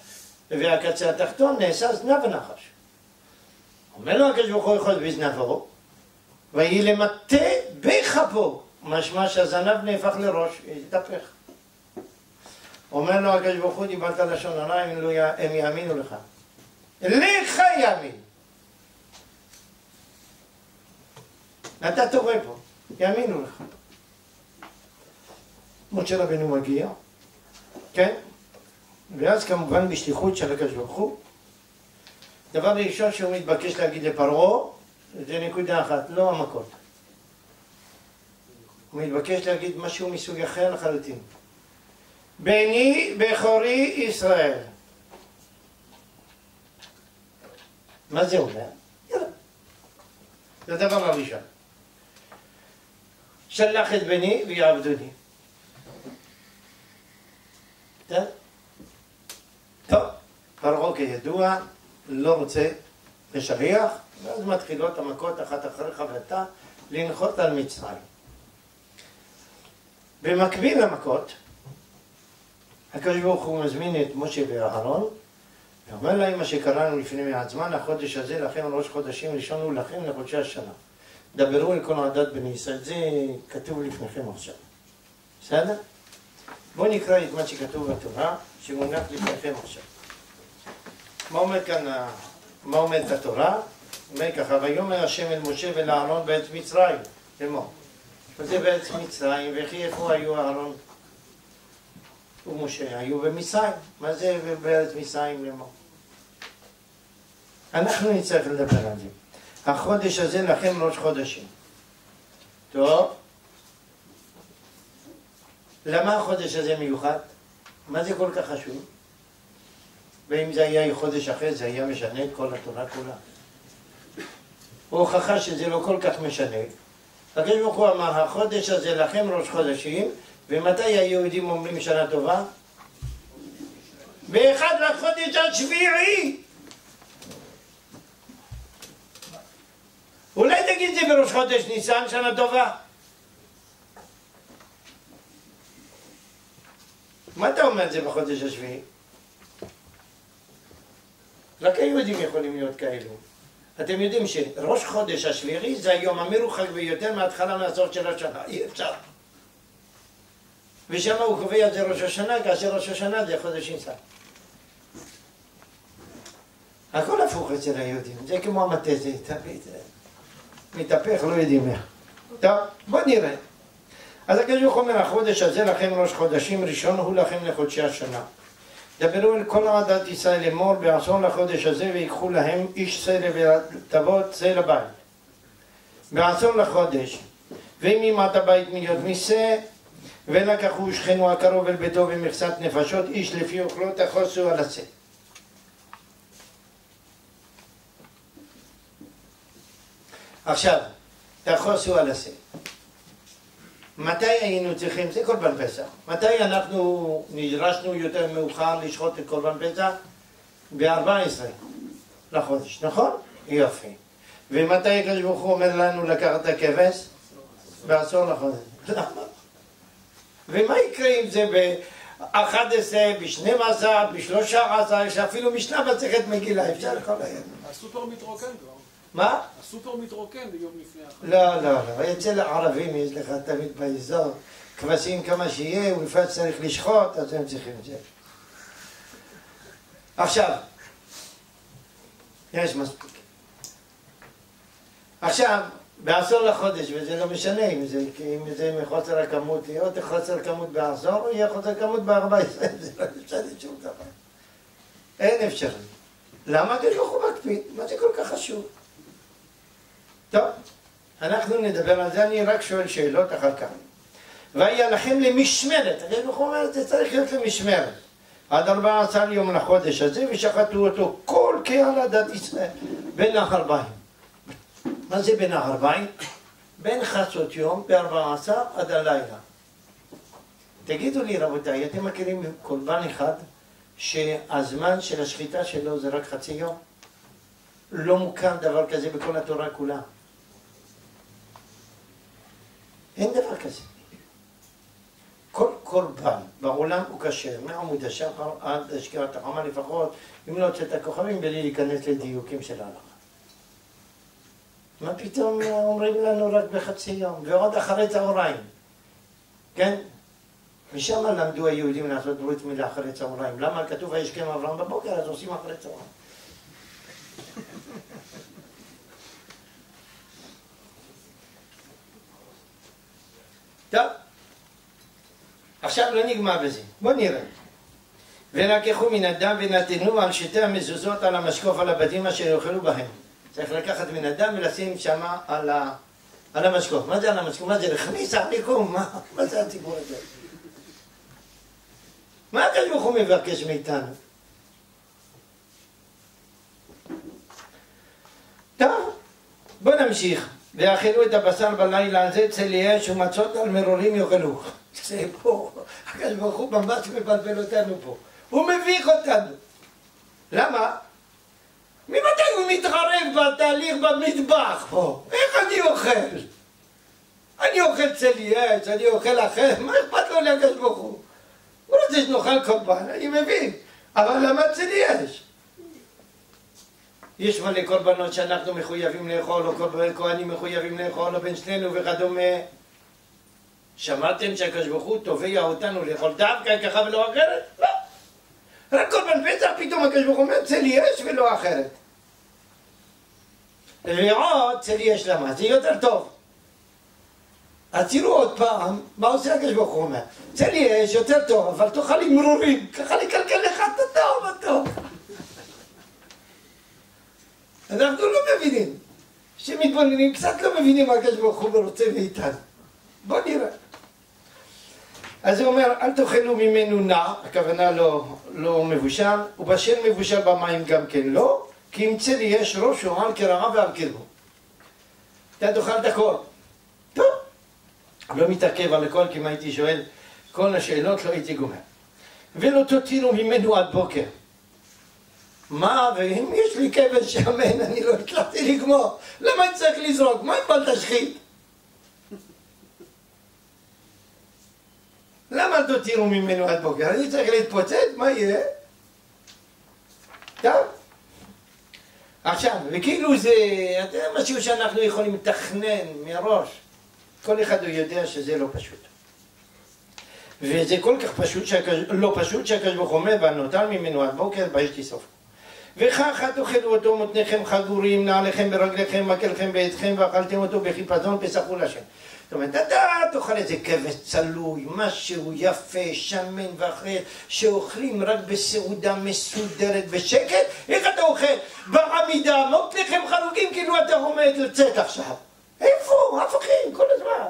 והקצה התחתון נעשה זנב הנחש. אומר לו הקדוש ברוך הוא יכול בזנבו, ויהי למטה בכפו, משמע שהזנב נהפך לראש, התהפך. אומר לו הקדוש ברוך הוא, דיברת לשון הרע, הם יאמינו לך. לך יאמין. אתה טועה פה, יאמינו לך. משה רבנו מגיע, כן? ואז כמובן בשליחות של הקדוש ברוך הוא, דבר ראשון שהוא מתבקש להגיד לפרעה, זה נקודה אחת, לא המכות. הוא מתבקש להגיד משהו מסוג אחר לחלוטין. בני בכורי ישראל. מה זה אומר? יאללה. זה הדבר הראשון. שלח את בני ויעבדוני. טוב, פרעה כידוע לא רוצה לשליח, ואז מתחילות המכות אחת אחרי חברתה לנחות על מצרים. במקביל למכות, הקדוש ברוך הוא מזמין את משה ואהרון ואומר להם מה שקראנו לפני מעט זמן, החודש הזה לכם ראש חודשים ראשון הוא לכם לחודשי השנה. דברו אל כל עדת בני ישראל, זה כתוב לפניכם עכשיו. בסדר? בואו נקרא את מה שכתוב בתורה שמונח לפניכם עכשיו. מה אומר כאן, מה אומרת התורה? אומר ככה, ויאמר השם אל משה ואל אהרון בארץ מצרים. לאמור. וזה בארץ מצרים, וכי איפה היו אהרון ומשה? היו במצרים. מה זה בארץ מצרים לאמור? אנחנו נצטרך לדבר על זה. החודש הזה לכם ראש חודשים. טוב. למה החודש הזה מיוחד? מה זה כל כך חשוב? ואם זה היה חודש אחר, זה היה משנה את כל התורה כולה. ההוכחה שזה לא כל כך משנה. הקדוש ברוך הוא אמר, החודש הזה לכם ראש חודשים, ומתי היהודים אומרים שנה טובה? באחד לחודש השביעי. אולי תגיד זה בראש חודש ניסן שנה טובה? מה אתה אומר זה בחודש השביעי? רק היהודים יכולים להיות כאלו. אתם יודעים שראש חודש השביעי זה היום המרוחק ביותר מההתחלה מהסוף של השנה, אי אפשר. ושם הוא קובע את זה ראש השנה, כאשר ראש השנה זה חודש ניסן. הכל הפוך אצל היהודים, זה כמו המטה, זה מתהפך, לא יודעים איך. טוב, בוא נראה. אז הקדוש ברוך הוא אומר, החודש הזה לכם ראש חודשים ראשון הוא לכם לחודשי השנה. דברו אל כל עדת ישראל לאמור בעשור לחודש הזה ויקחו להם איש צא ותבות צא לבית. בעשור לחודש וממעט הבית מלהיות מסה ולקחו שכנו הקרוב אל ביתו במכסת נפשות איש לפי אוכלו תחוסו על הצא. עכשיו, תחוסו על הצא. מתי היינו צריכים? זה קורבן פסח. מתי אנחנו נדרשנו יותר מאוחר לשחוט את קורבן פסח? ב-14 לחודש, נכון? יופי. ומתי הקדוש ברוך הוא אומר לנו לקחת את הכבש? ב-10 לחודש. למה? ומה יקרה אם זה ב-11, ב-12, ב-13, יש אפילו משנה מסכת מגילה, אפשר לכל היום. הסופר מתרוקן כבר. מה? הסופר מתרוקן ביום לפני החג. לא. אצל הערבים יש לך תמיד באזור כבשים כמה שיהיה, ולפעמים צריך לשחוט, אז הם צריכים את זה. עכשיו, יש מספיק. עכשיו, בעשור לחודש, וזה לא משנה אם זה מחוסר הכמות, יהיה עוד חוסר כמות בעשור, או יהיה חוסר כמות ב-14, זה לא משנה שום דבר. אין אפשרות. למה זה לא מקפיד? מה זה כל כך חשוב? טוב, אנחנו נדבר על זה, אני רק שואל שאלות אחר כך. והיה לכם למשמרת, אני אומר, זה צריך להיות למשמרת. עד 14 יום לחודש הזה, ושחטו אותו כל קהל עדת ישראל, בין החרביים. מה זה בין החרביים? בין חצות יום, ב-14 עד הלילה. תגידו לי רבותיי, אתם מכירים קורבן אחד, שהזמן של השחיטה שלו זה רק חצי יום? לא מוכר דבר כזה בכל התורה כולה. אין דבר כזה. כל קורבן בעולם הוא כשר, מעמוד השחר עד השקיעת החמה לפחות, אם לא הוצאת הכוכבים בלי להיכנס לדיוקים של ההלכה. מה פתאום אומרים לנו רק בחצי יום, ועוד אחרי צהריים, כן? ושם למדו היהודים לעשות ברית מילה אחרי צהריים. למה כתוב וישכם אברהם בבוקר, אז עושים אחרי צהריים. טוב, עכשיו לא נגמר בזה, בוא נראה. ולקחו מן הדם ונתנו על שתי המזוזות על המשקוף על הבתים אשר יאכלו בהם. צריך לקחת מן הדם ולשים שם על המשקוף. מה זה על המשקוף? מה זה להכניס עליקום? מה זה הציבור הזה? מה הקדוש ברוך הוא מבקש מאיתנו? טוב, בוא נמשיך. ואכלו את הבשר בלילה הזה צלי אש ומצות על מרורים יאכלו. זה פה, הקדוש ברוך הוא ממש מבלבל אותנו פה. הוא מביך אותנו. למה? ממתי הוא מתערב בתהליך במטבח פה? איך אני אוכל? אני אוכל צלי אש, אני אוכל אחר, מה אכפת לו לקדוש ברוך הוא? הוא רוצה שנאכל קורבן, אני מבין. אבל למה צלי אש? יש מלא קורבנות שאנחנו מחויבים לאכול, או כהנים מחויבים לאכול, או בין שנינו וכדומה. שמעתם שהקדוש ברוך הוא תובע אותנו לאכול דווקא ככה ולא אחרת? לא. רק קורבן פסח פתאום הקדוש ברוך הוא אומר צלי אש ולא אחרת. ועוד צלי אש למה? זה יותר טוב. אז תראו עוד פעם, מה עושה הקדוש ברוך הוא אומר? צלי אש יותר טוב, אבל תאכל עם מרורים, ככה לקלקל לך את הטוב הטוב. אנחנו לא מבינים, שמתבוננים קצת לא מבינים מה הקדוש ברוך הוא רוצה מאיתנו. בוא נראה. אז הוא אומר, אל תאכלו ממנו נע, הכוונה לא מבושל, ובשל מבושל במים גם כן לא, כי אם צלי יש ראשו על קרעיו ועל קרבו. אתה תאכל את הכל. טוב, לא מתעכב על הכל, כי אם הייתי שואל כל השאלות לא הייתי גומר. ולא תותירו ממנו עד בוקר. מה, ואם יש לי כבש שמן, אני לא הצלחתי לגמור. למה אני צריך לזרוק? מה אם בא תשחית? למה לא תותירו ממנו עד בוקר? אני צריך להתפוצץ? מה יהיה? טוב. עכשיו, וכאילו זה משהו שאנחנו יכולים לתכנן מראש. כל אחד הוא יודע שזה לא פשוט. וזה כל כך פשוט, לא פשוט שהקדוש ברוך הוא אומר, ונותר ממנו עד בוקר, באש תשרפו. וככה תאכלו אותו מותניכם חגורים, נעליכם ברגליכם, מקלכם בעצכם, ואכלתם אותו בחיפזון פסח הוא להשם. זאת אומרת, אתה תאכל איזה כבש צלוי, משהו יפה, שמן ואחר, שאוכלים רק בסעודה מסודרת בשקט. איך אתה אוכל? בעמידה, מותניכם חרוגים, כאילו אתה עומד לצאת עכשיו. איפה? הפכים, כל הזמן.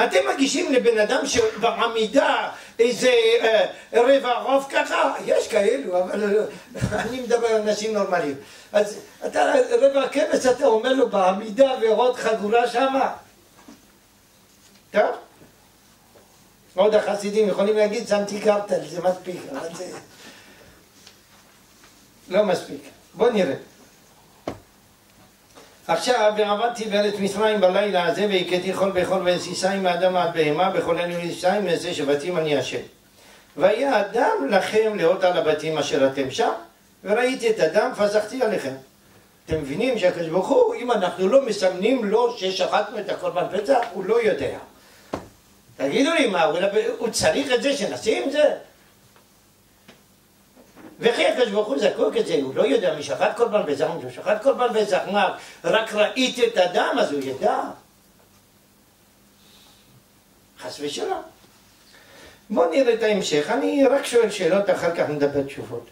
אתם מגישים לבן אדם שבעמידה איזה רבע עוף ככה? יש כאלו, אבל אני מדבר על אנשים נורמליים. אז אתה רבע כבש אתה אומר לו בעמידה ועוד חגורה שמה. טוב? עוד החסידים יכולים להגיד שמתי קרטל, זה מספיק, אבל זה לא מספיק. בוא נראה. עכשיו, ועבדתי בארץ מצרים בלילה הזה, והכיתי כל בכל ואסיסיים מאדם עד בהמה, בכל אסיסיים נעשה שבטים אני השם. והיה אדם לכם לאות על הבתים אשר אתם שם, וראיתי את הדם, פסחתי עליכם. אתם מבינים שהקדוש ברוך הוא, אם אנחנו לא מסמנים לו ששחטנו את הקורבן פסח, הוא לא יודע. תגידו לי מה, הוא צריך את זה שנשים זה? וכי הקדוש ברוך הוא זקוק את זה, הוא לא יודע מי שחט קורבן פסח, הוא שחט קורבן פסח, מה, רק ראיתי את הדם אז הוא ידע? חס ושלום. בואו נראה את ההמשך, אני רק שואל שאלות, אחר כך נדבר תשובות.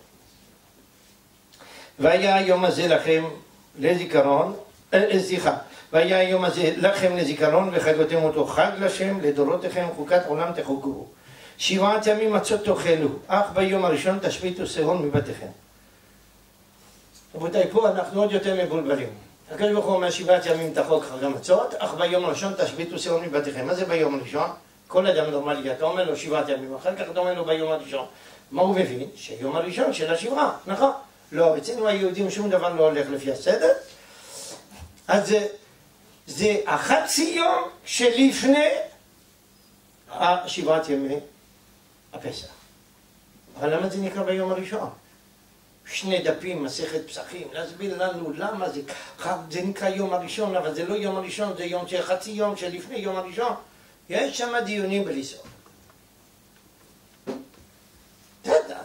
והיה היום הזה לכם לזיכרון, והיה היום הזה לכם לזיכרון וחגותם אותו חג לשם, לדורותיכם חוקת עולם תחוקו. 7 ימים מצות תאכלו, אך ביום הראשון תשביתו שעון מבתיכם. רבותיי, פה אנחנו עוד יותר מבולבלים. הקדוש ברוך הוא אומר 7 ימים תחוג חג המצות, אך ביום הראשון תשביתו שעון מבתיכם. מה זה ביום הראשון? כל אדם נורמלי, אתה אומר לו 7 ימים, אחר כך אתה אומר לו ביום הראשון. מה הוא מבין? שיום הראשון של השבעה, נכון? לא, אצלנו היהודים שום דבר לא הולך לפי הסדר. אז זה החצי יום שלפני 7 ימי הפסח. אבל למה זה נקרא ביום הראשון? 2 דפים, מסכת פסחים, להסביר לנו למה זה נקרא יום הראשון, אבל זה לא יום הראשון, זה יום של חצי יום שלפני יום הראשון. יש שם דיונים בלי סוף.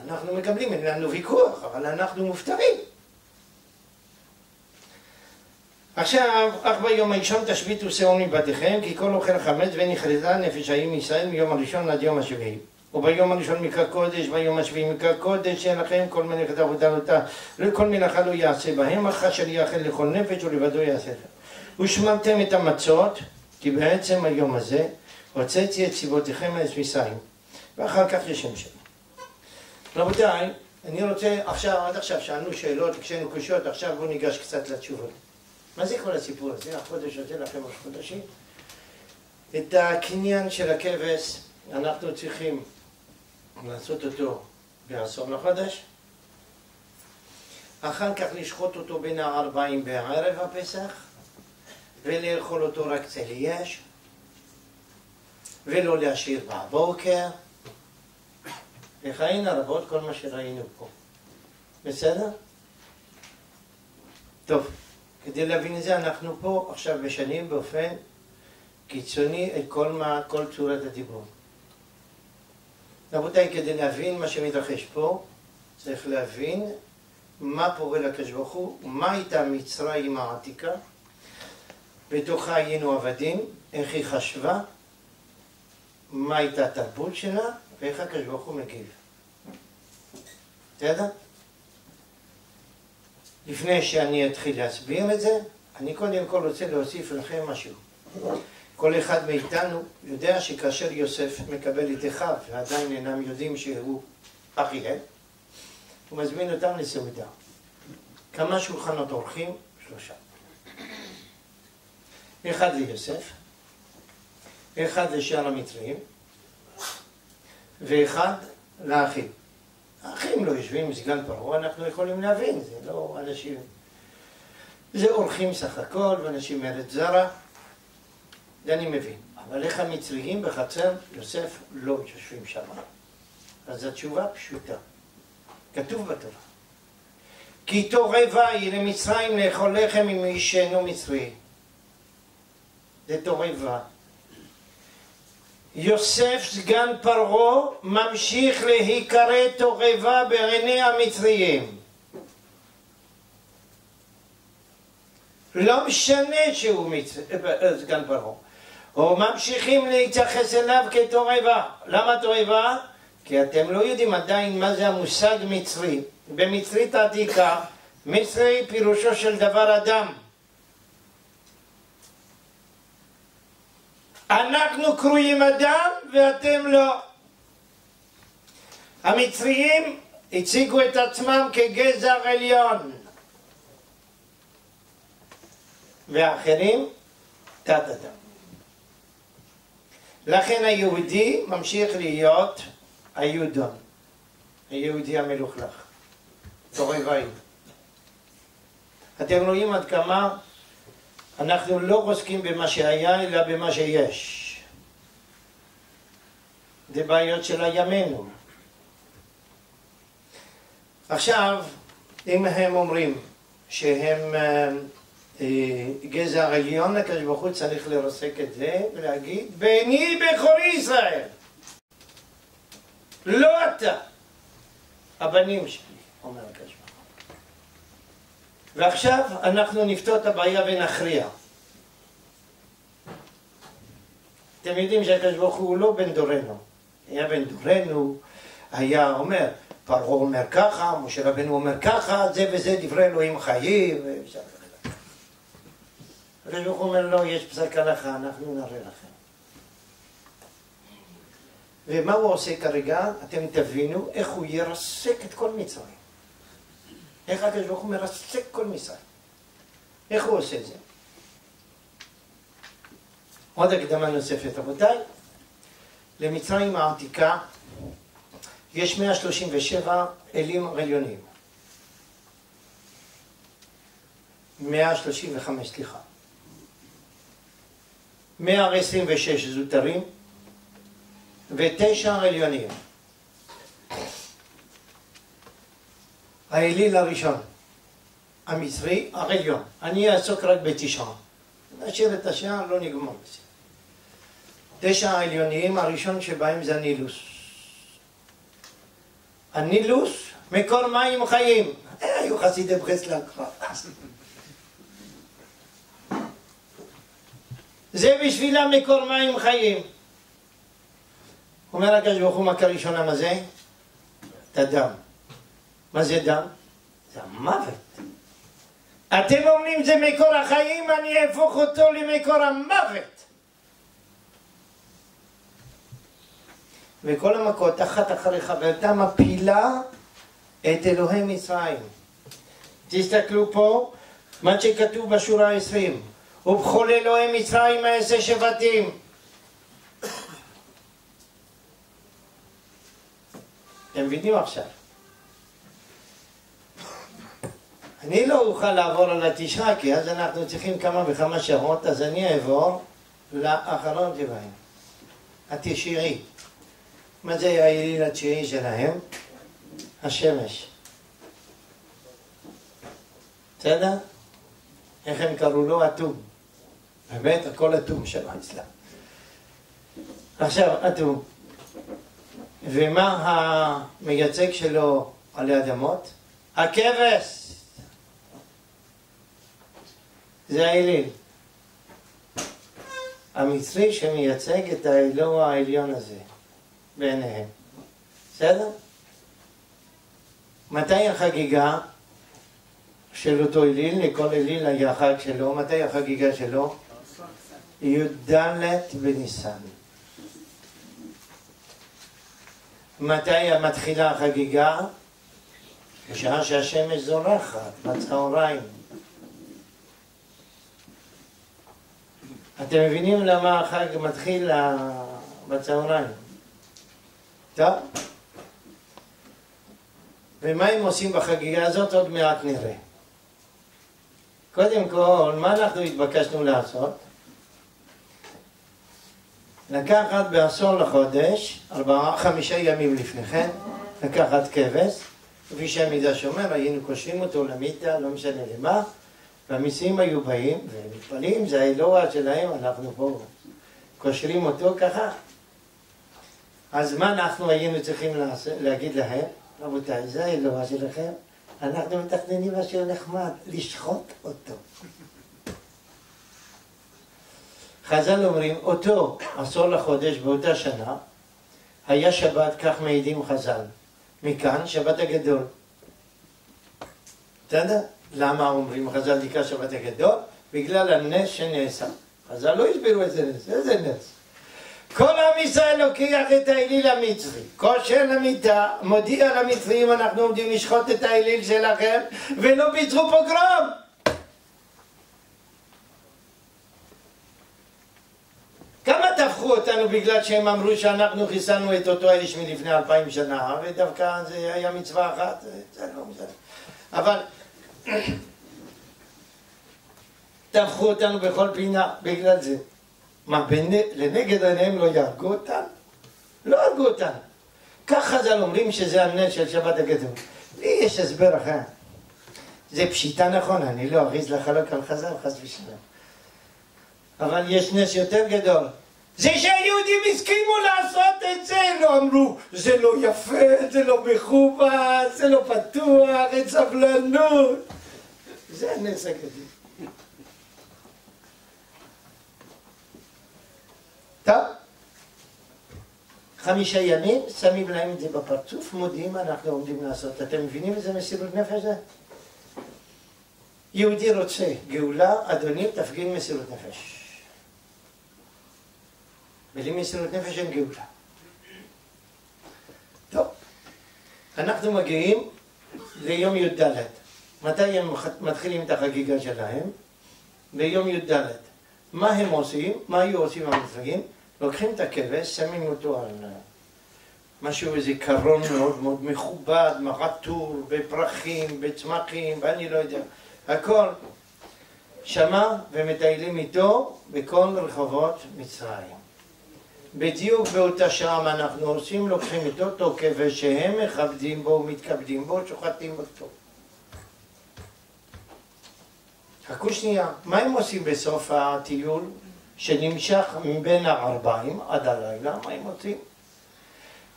אנחנו מקבלים, אין לנו ויכוח, אבל אנחנו מופתעים. עכשיו, אך ביום הראשון תשביתו שעון מבתיכם, כי כל אוכל חמץ ונכרתה נפש חיים מישראל מיום הראשון עד יום השביעי. וביום הראשון מקרא קודש, ביום השביעי מקרא קודש, שאין לכם כל מלאכת עבודה כל מלאכה לא יעשה בהם, אך אשר יאכל לכל נפש ולבדו יעשה. ושמרתם את המצות, כי בעצם היום הזה הוצאתי את צבאותיכם מארץ מצרים, ואחר כך לשם שם. רבותיי, אני רוצה עד עכשיו שאלנו שאלות, כשאנו קושיות, עכשיו בואו ניגש קצת לתשובות. מה זה כל הסיפור הזה? החודש הזה לכם ראש חודשים. את הקניין של הכבש אנחנו צריכים לעשות אותו בעשור לחודש, אחר כך לשחוט אותו בין ה-40 בערב הפסח, ולאכול אותו רק צלייש, ולא להשאיר בבוקר, וכהנה רבות כל מה שראינו פה. בסדר? טוב, כדי להבין את זה אנחנו פה עכשיו משנים באופן קיצוני את כל צורת הדיבור. רבותיי, כדי להבין מה שמתרחש פה, צריך להבין מה פורה לקדוש ברוך הוא, מה הייתה מצרים העתיקה, בתוכה היינו עבדים, איך היא חשבה, מה הייתה התרבות שלה, ואיך הקדוש ברוך הוא מגיב. בסדר? לפני שאני אתחיל להסביר את זה, אני קודם כל רוצה להוסיף לכם משהו. כל אחד מאיתנו יודע שכאשר יוסף מקבל את אחיו ועדיין אינם יודעים שהוא אחיהם, הוא מזמין אותם לסעודה. כמה שולחנות אורחים? 3. אחד ליוסף, אחד לשאר המצרים, ואחד לאחים. האחים לא יושבים מסגן פרעה, אנחנו יכולים להבין, זה לא אנשים, זה אורחים סך הכל, ואנשים מארץ זרה, זה אני מבין. אבל איך המצריים בחצר יוסף לא יושבים שם? אז התשובה פשוטה. כתוב בתורה. כי תועבה היא למצרים לאכול לחם עם מי שאינו מצרי. זה תועבה. יוסף סגן פרעה ממשיך להיקרא תועבה בעיני המצריים. לא משנה שהוא סגן פרעה. או ממשיכים להתייחס אליו כתועבה. למה תועבה? כי אתם לא יודעים עדיין מה זה המושג מצרי. במצרית העתיקה, מצרי פירושו של דבר אדם. אנחנו קרויים אדם ואתם לא. המצריים הציגו את עצמם כגזע עליון, ואחרים תת אדם. לכן היהודי ממשיך להיות היהודון, היהודי המלוכלך, תועבה. אתם רואים עד כמה אנחנו לא עוסקים במה שהיה אלא במה שיש. זה בעיות של הימינו. עכשיו, אם הם אומרים שהם גזע עליון, הקדוש ברוך הוא צריך לרסק את זה ולהגיד בני בכורי ישראל, לא אתה, הבנים שלי, אומר הקדוש ברוך הוא. ועכשיו אנחנו נפתור את הבעיה ונכריע. אתם יודעים שהקדוש ברוך הוא לא בן דורנו. היה בן דורנו, היה אומר, פרעה אומר ככה, משה רבנו אומר ככה, זה וזה דברי אלוהים חיים. הקדוש ברוך הוא אומר, לא, יש פסק הלכה, אנחנו נראה לכם. ומה הוא עושה כרגע? אתם תבינו איך הוא ירסק את כל מצרים. איך הקדוש ברוך הוא מרסק כל מצרים. איך הוא עושה את זה? עוד הקדמה נוספת, רבותיי. למצרים העתיקה יש 137 אלים עליונים. 135, סליחה. 126 זוטרים ו9 עליונים. האליל הראשון, המצרי, העליון. אני אעסוק רק ב9. נשאיר את השאר, לא נגמור בזה. 9 העליוניים, הראשון שבהם זה הנילוס. הנילוס, מקור מים חיים. היו חסידי ברסלב כבר. זה בשבילם מקור מים חיים. אומר הקדוש ברוך הוא מכה ראשונה, מה זה? את הדם. מה זה דם? זה המוות. אתם אומרים זה מקור החיים, אני אהפוך אותו למקור המוות. וכל המכות אחת אחריך, ואתה מפילה את אלוהי מצרים. תסתכלו פה, מה שכתוב בשורה 20. ובכל אלוהי מצרים 10 שבטים. אתם מבינים עכשיו? אני לא אוכל לעבור על התשעה, כי אז אנחנו צריכים כמה וכמה שעות, אז אני אעבור לאחרון שבהם. התשיעי. מה זה האליל התשיעי שלהם? השמש. בסדר? איך הם קראו לו? אטום. באמת, הכל אטום שם אצלם. עכשיו, אטום. ומה המייצג שלו עלי אדמות? הכבש. זה האליל. המצרי שמייצג את האלוה העליון הזה בעיניהם. בסדר? מתי החגיגה של אותו אליל? לכל אליל היה חג שלו. מתי החגיגה שלו? י"ד בניסן. מתי מתחילה החגיגה? בשעה שהשמש זורחת, בצהריים. אתם מבינים למה החג מתחיל בצהריים? טוב? ומה הם עושים בחגיגה הזאת? עוד מעט נראה. קודם כל, מה אנחנו התבקשנו לעשות? לקחת בעשור לחודש, 5 ימים לפני כן, לקחת כבש, כפי שהמקדש אומר, היינו קושרים אותו למיטה, לא משנה למה, והמסים היו באים ומתפלים, זה האלוה שלהם, אנחנו פה קושרים אותו ככה. אז מה אנחנו היינו צריכים להגיד להם? רבותיי, זה האלוה שלכם, אנחנו מתכננים משהו נחמד, לשחוט אותו. חז"ל אומרים, אותו עשור לחודש באותה שנה, היה שבת, כך מעידים חז"ל. מכאן שבת הגדול. בסדר? למה אומרים חז"ל נקרא שבת הגדול? בגלל הנס שנעשה. חז"ל לא הסבירו איזה נס, איזה נס. כל עם ישראל לוקח את האליל המצרי, קושר למיטה, מודיע למצרים, אנחנו עומדים לשחוט את האליל שלכם, ולא ביצעו פוגרום. כמה טבחו אותנו בגלל שהם אמרו שאנחנו חיסלנו את אותו האיש מלפני 2000 שנה, ודווקא זה היה מצווה אחת, זה לא משנה. אבל טבחו אותנו בכל פינה בגלל זה. מה, לנגד עיניהם לא יהרגו אותנו? לא יהרגו אותנו. כך חז"ל אומרים שזה הנס של שבת הגדול. לי יש הסבר אחר. זה פשיטה נכון, אני לא אריז לחלוק על חז"ל, חס ושלום. אבל יש נס יותר גדול. זה שהיהודים הסכימו לעשות את זה, לא אמרו, זה לא יפה, זה לא מכובד, זה לא פתוח, את סבלנות. זה הנס הגדול. טוב, 5 ימים, שמים להם את זה בפרצוף, מודיעים, אנחנו עומדים לעשות. אתם מבינים איזה מסירות נפש זה? יהודי רוצה גאולה, אדוני, תפגין מסירות נפש. בלי מסירות נפש אין גאולה. טוב, אנחנו מגיעים ליום י"ד. מתי הם מתחילים את החגיגה שלהם? ביום י"ד. מה הם עושים? מה היו עושים המצרים? לוקחים את הכבש, שמים אותו על משהו, איזה קרון מאוד מאוד מכובד, מעטור, בפרחים, בצמחים, ואני לא יודע. הכל שמה ומטיילים איתו בכל רחובות מצרים. בדיוק באותה שעה מה אנחנו עושים, לוקחים את אותו כבש שהם מכבדים בו, מתכבדים בו, שוחטים אותו. חכו שנייה, מה הם עושים בסוף הטיול שנמשך מבין הערביים עד הלילה? מה הם עושים?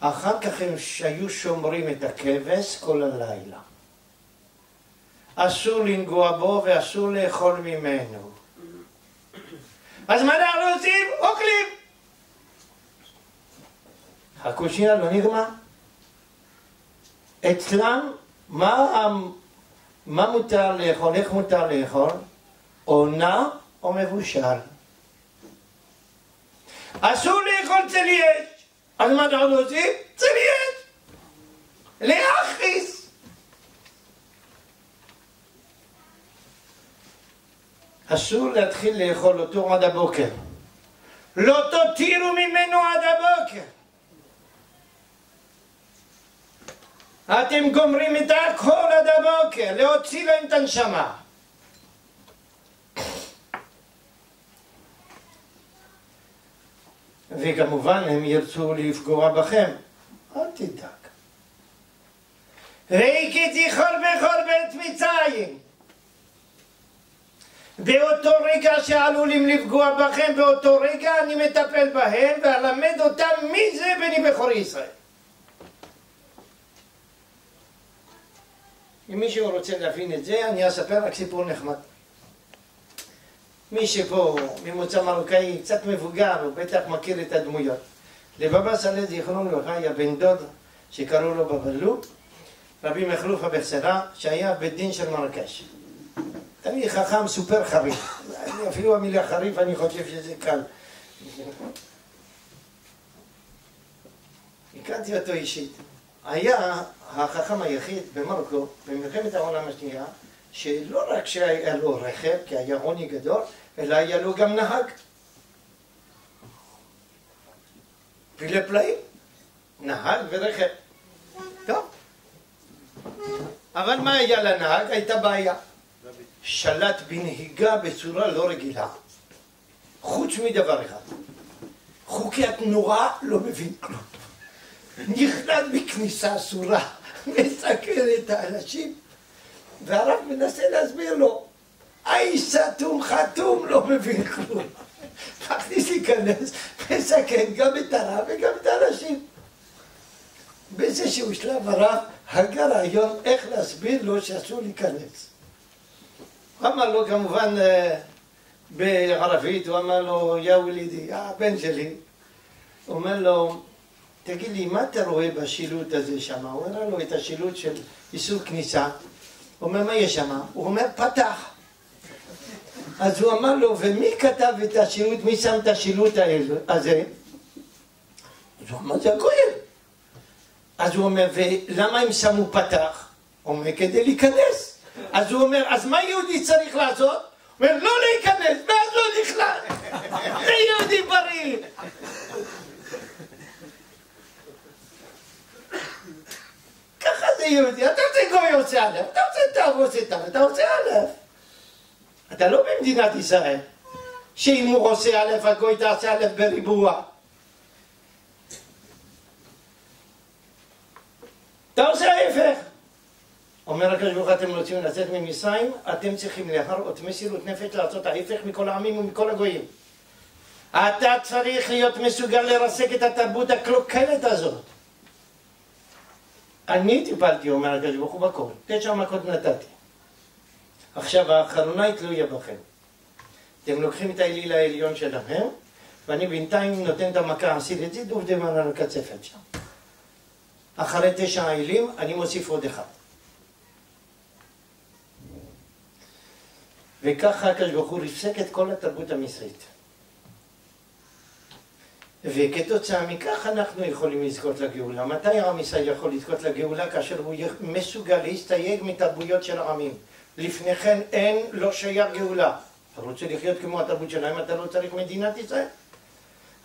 אחר כך הם היו שומרים את הכבש כל הלילה. אסור לנגוע בו ואסור לאכול ממנו. אז מה אנחנו עושים? אוכלים. חכו שנייה, לא נגמר. אצלם, מה מותר לאכול, איך מותר לאכול? או נע או מבושל. אסור לאכול צלי אש. אז מה אנחנו עושים? צלי אש. להכריס. אסור להתחיל לאכול אותו עד הבוקר. לא תותירו ממנו עד הבוקר. אתם גומרים את הכל עד הבוקר, להוציא להם את הנשמה. וכמובן הם ירצו לפגוע בכם, אל תדאג. ראי כי תיכול בכל בית מצרים. באותו רגע שעלולים לפגוע בכם, באותו רגע אני מטפל בהם ואלמד אותם מי זה בני בכור ישראל. אם מישהו רוצה להבין את זה, אני אספר רק סיפור נחמד. מי שפה ממוצא מרוקאי קצת מבוגר, הוא בטח מכיר את הדמויות. לבבא סאלי זיכרונו לברכה היה בן דוד שקראו לו בבא לו, רבי מכלוף אבוחצירא, שהיה בית דין של מרקש. תמיד חכם סופר חריף. אפילו המילה חריף אני חושב שזה קל. הכרתי אותו אישית. היה החכם היחיד במרוקו, במלחמת העולם השנייה, שלא רק שהיה לו רכב, כי היה עוני גדול, אלא היה לו גם נהג. פילי פלאים, נהג ורכב. טוב. אבל מה היה לנהג? הייתה בעיה. שלט בנהיגה בצורה לא רגילה. חוץ מדבר אחד. חוקי התנועה לא מבין כלום. נכנס בכניסה אסורה, מסכן את האנשים, והרב מנסה להסביר לו, האיש סתום חתום לא מבין כלום. מכניס להיכנס, מסכן גם את הרב וגם את האנשים. באיזשהו שלב הרב הגה רעיון איך להסביר לו שאסור להיכנס. הוא אמר לו כמובן בערבית, הוא אמר לו, יא ולידי, הבן שלי, הוא אומר לו, תגיד לי, מה אתה רואה בשילוט הזה שם? הוא אומר לו את השילוט של איסור כניסה. הוא אומר, מה יש שם? הוא אומר, פתח. אז הוא אמר לו, ומי כתב את השילוט? מי שם את השילוט הזה? אז הוא אומר, זה הגויים. אז הוא אומר, ולמה הם שמו פתח? הוא אומר, כדי להיכנס. אז הוא אומר, אז מה יהודי צריך לעשות? הוא אומר, לא להיכנס, ואז לא נכנס. זה יהודי בריא. ככה זה יהודי, אתה רוצה גוי עושה א', אתה רוצה תו עושה תו, אתה עושה א'. אתה לא במדינת ישראל, שאם הוא עושה א', הגוי תעשה א' בריבוע. אתה עושה ההפך. אומר הקדוש ברוך הוא, אתם רוצים לצאת ממצרים, אתם צריכים להראות מסירות נפש לעשות ההפך מכל העמים ומכל הגויים. אתה צריך להיות מסוגל לרסק את התרבות הקלוקלת הזאת. אני טיפלתי, אומר הקדוש ברוך הוא, בכל. 9 מכות נתתי. עכשיו האחרונה היא תלויה בכם. אתם לוקחים את האליל העליון שלכם, ואני בינתיים נותן את המכה העשירית, זה דובדבן על הקצפת שם. אחרי 9 האלים, אני מוסיף עוד אחד. וככה הקדוש ברוך הוא ריסק את כל התרבות המצרית. וכתוצאה מכך אנחנו יכולים לזכות לגאולה. מתי עם ישראל יכול לזכות לגאולה? כאשר הוא מסוגל להסתייג מתרבויות של העמים. לפני כן אין, לא שייך גאולה. אתה רוצה לחיות כמו התרבות שלהם, אתה לא צריך מדינת ישראל.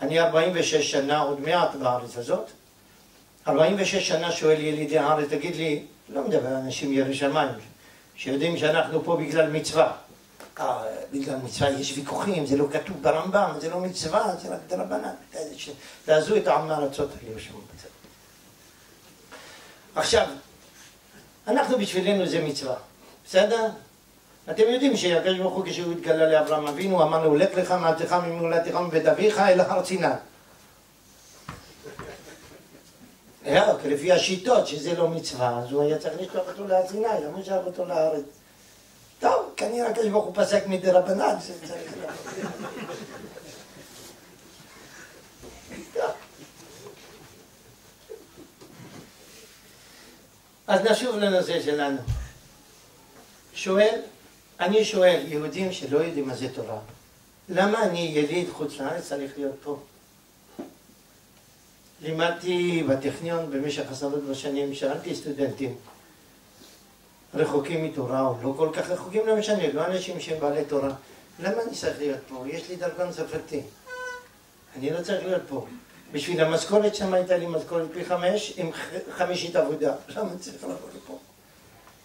אני 46 שנה, עוד מעט בארץ הזאת. 46 שנה שואל ילידי הארץ, תגיד לי, לא מדבר על אנשים יראי שמיים, שיודעים שאנחנו פה בגלל מצווה. בגלל מצווה יש ויכוחים, זה לא כתוב ברמב"ם, זה לא מצווה, זה רק דרבנן. תעזו את העם מארצות האלה שם בצד. עכשיו, אנחנו בשבילנו זה מצווה, בסדר? אתם יודעים שהקדוש ברוך הוא כשהוא התגלה לאברהם אבינו, אמר לו, לך לך מארצך ממולדתך מבית אביך אל הר סיני. לפי השיטות שזה לא מצווה, אז הוא היה צריך לשלוח אותו להר סיני, למה הוא שלח אותו לארץ? טוב, כנראה הקדוש ברוך הוא פסק מדרבנן, שצריך לעשות. אז נשוב לנושא שלנו. אני שואל יהודים שלא יודעים מה זה תורה, למה אני יליד חוץ לארץ צריך להיות פה? לימדתי בטכניון במשך עשרות בשנים, שאלתי סטודנטים, רחוקים מתורה או לא כל כך רחוקים, לא משנה, לא אנשים שהם בעלי תורה, למה אני צריך להיות פה? יש לי דרכון צרפתי, אני לא צריך להיות פה. בשביל המשכורת שם הייתה לי משכורת פי 5 עם 5 עבודה, למה אני צריך לבוא לפה?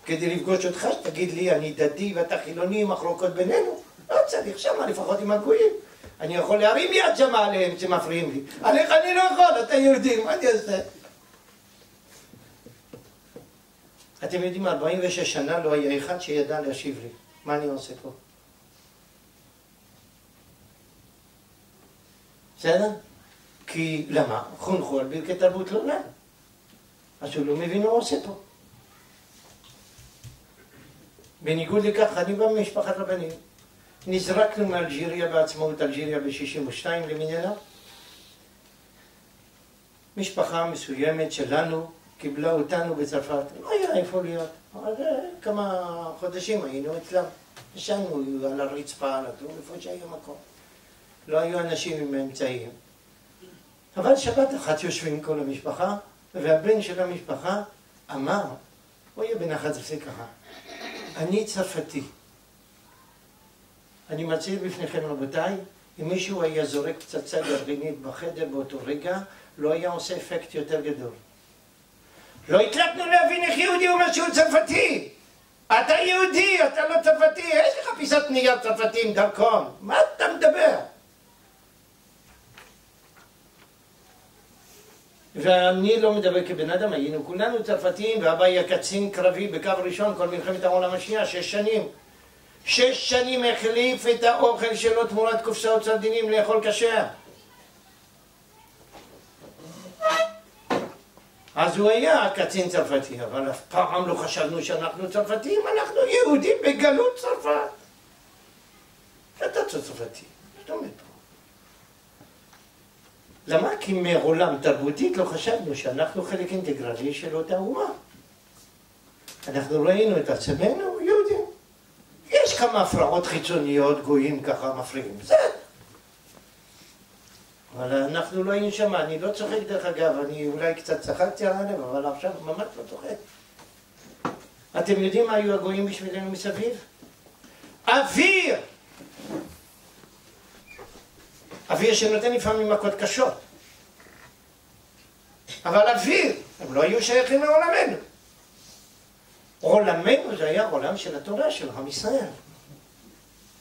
כדי לפגוש אותך, שתגיד לי, אני דתי ואתה חילוני, מחלוקות בינינו, לא צריך שמה, לפחות עם הגויים. אני יכול להרים יד שמה עליהם שמפריעים לי. עליך אני לא יכול, אתה יהודי, מה אני אעשה? אתם יודעים, 46 שנה לא היה אחד שידע להשיב לי. מה אני עושה פה? בסדר? כי למה? חונכו על ברכי תרבות לעולם. אז הוא לא מבין מה הוא עושה פה. בניגוד לכך, אני בא ממשפחת רבנים. נזרקנו מאלג'יריה בעצמאות אלג'יריה ב-62 למינלה. משפחה מסוימת שלנו קיבלה אותנו בצרפת. לא היה איפה להיות. אבל כמה חודשים היינו אצלם. ישנו על הרצפה, על הכלום, איפה שהיה מקום. לא היו אנשים עם אמצעים. אבל שבת אחת יושבים כל המשפחה, והבן של המשפחה אמר, הוא היה בן 11 ככה, אני צרפתי. אני מצהיר בפניכם רבותיי, אם מישהו היה זורק פצצה גרעינית בחדר באותו רגע, לא היה עושה אפקט יותר גדול. לא התלבטנו להבין איך יהודי אומר שהוא צרפתי. אתה יהודי, אתה לא צרפתי, יש לך פיסת נייר צרפתי עם דרכון. מה אתה מדבר? ואני לא מדבר כבן אדם, היינו כולנו צרפתיים, ואבא היה קצין קרבי בקו ראשון, כל מלחמת העולם השנייה, 6 שנים. 6 שנים החליף את האוכל שלו תמורת קופסאות סרדינים לאכול כשר. אז הוא היה קצין צרפתי, אבל אף פעם לא חשבנו שאנחנו צרפתים, אנחנו יהודים בגלות צרפת. אתה צרפתי, זאת אומרת פה. למה? כי מעולם תרבותית לא חשבנו שאנחנו חלק אינטגרלי של אותה אומה. אנחנו ראינו את עצמנו יהודים. יש כמה הפרעות חיצוניות, גויים ככה מפריעים, בסדר. אבל אנחנו לא היינו שם, אני לא צוחק דרך אגב, אני אולי קצת צחקתי עליהם, אבל עכשיו ממש לא צוחק. אתם יודעים מה היו הגויים בשבילנו מסביב? אוויר! אוויר שנותן לפעמים מכות קשות. אבל אוויר, הם לא היו שייכים לעולמנו. עולמנו זה היה עולם של התורה של עם ישראל.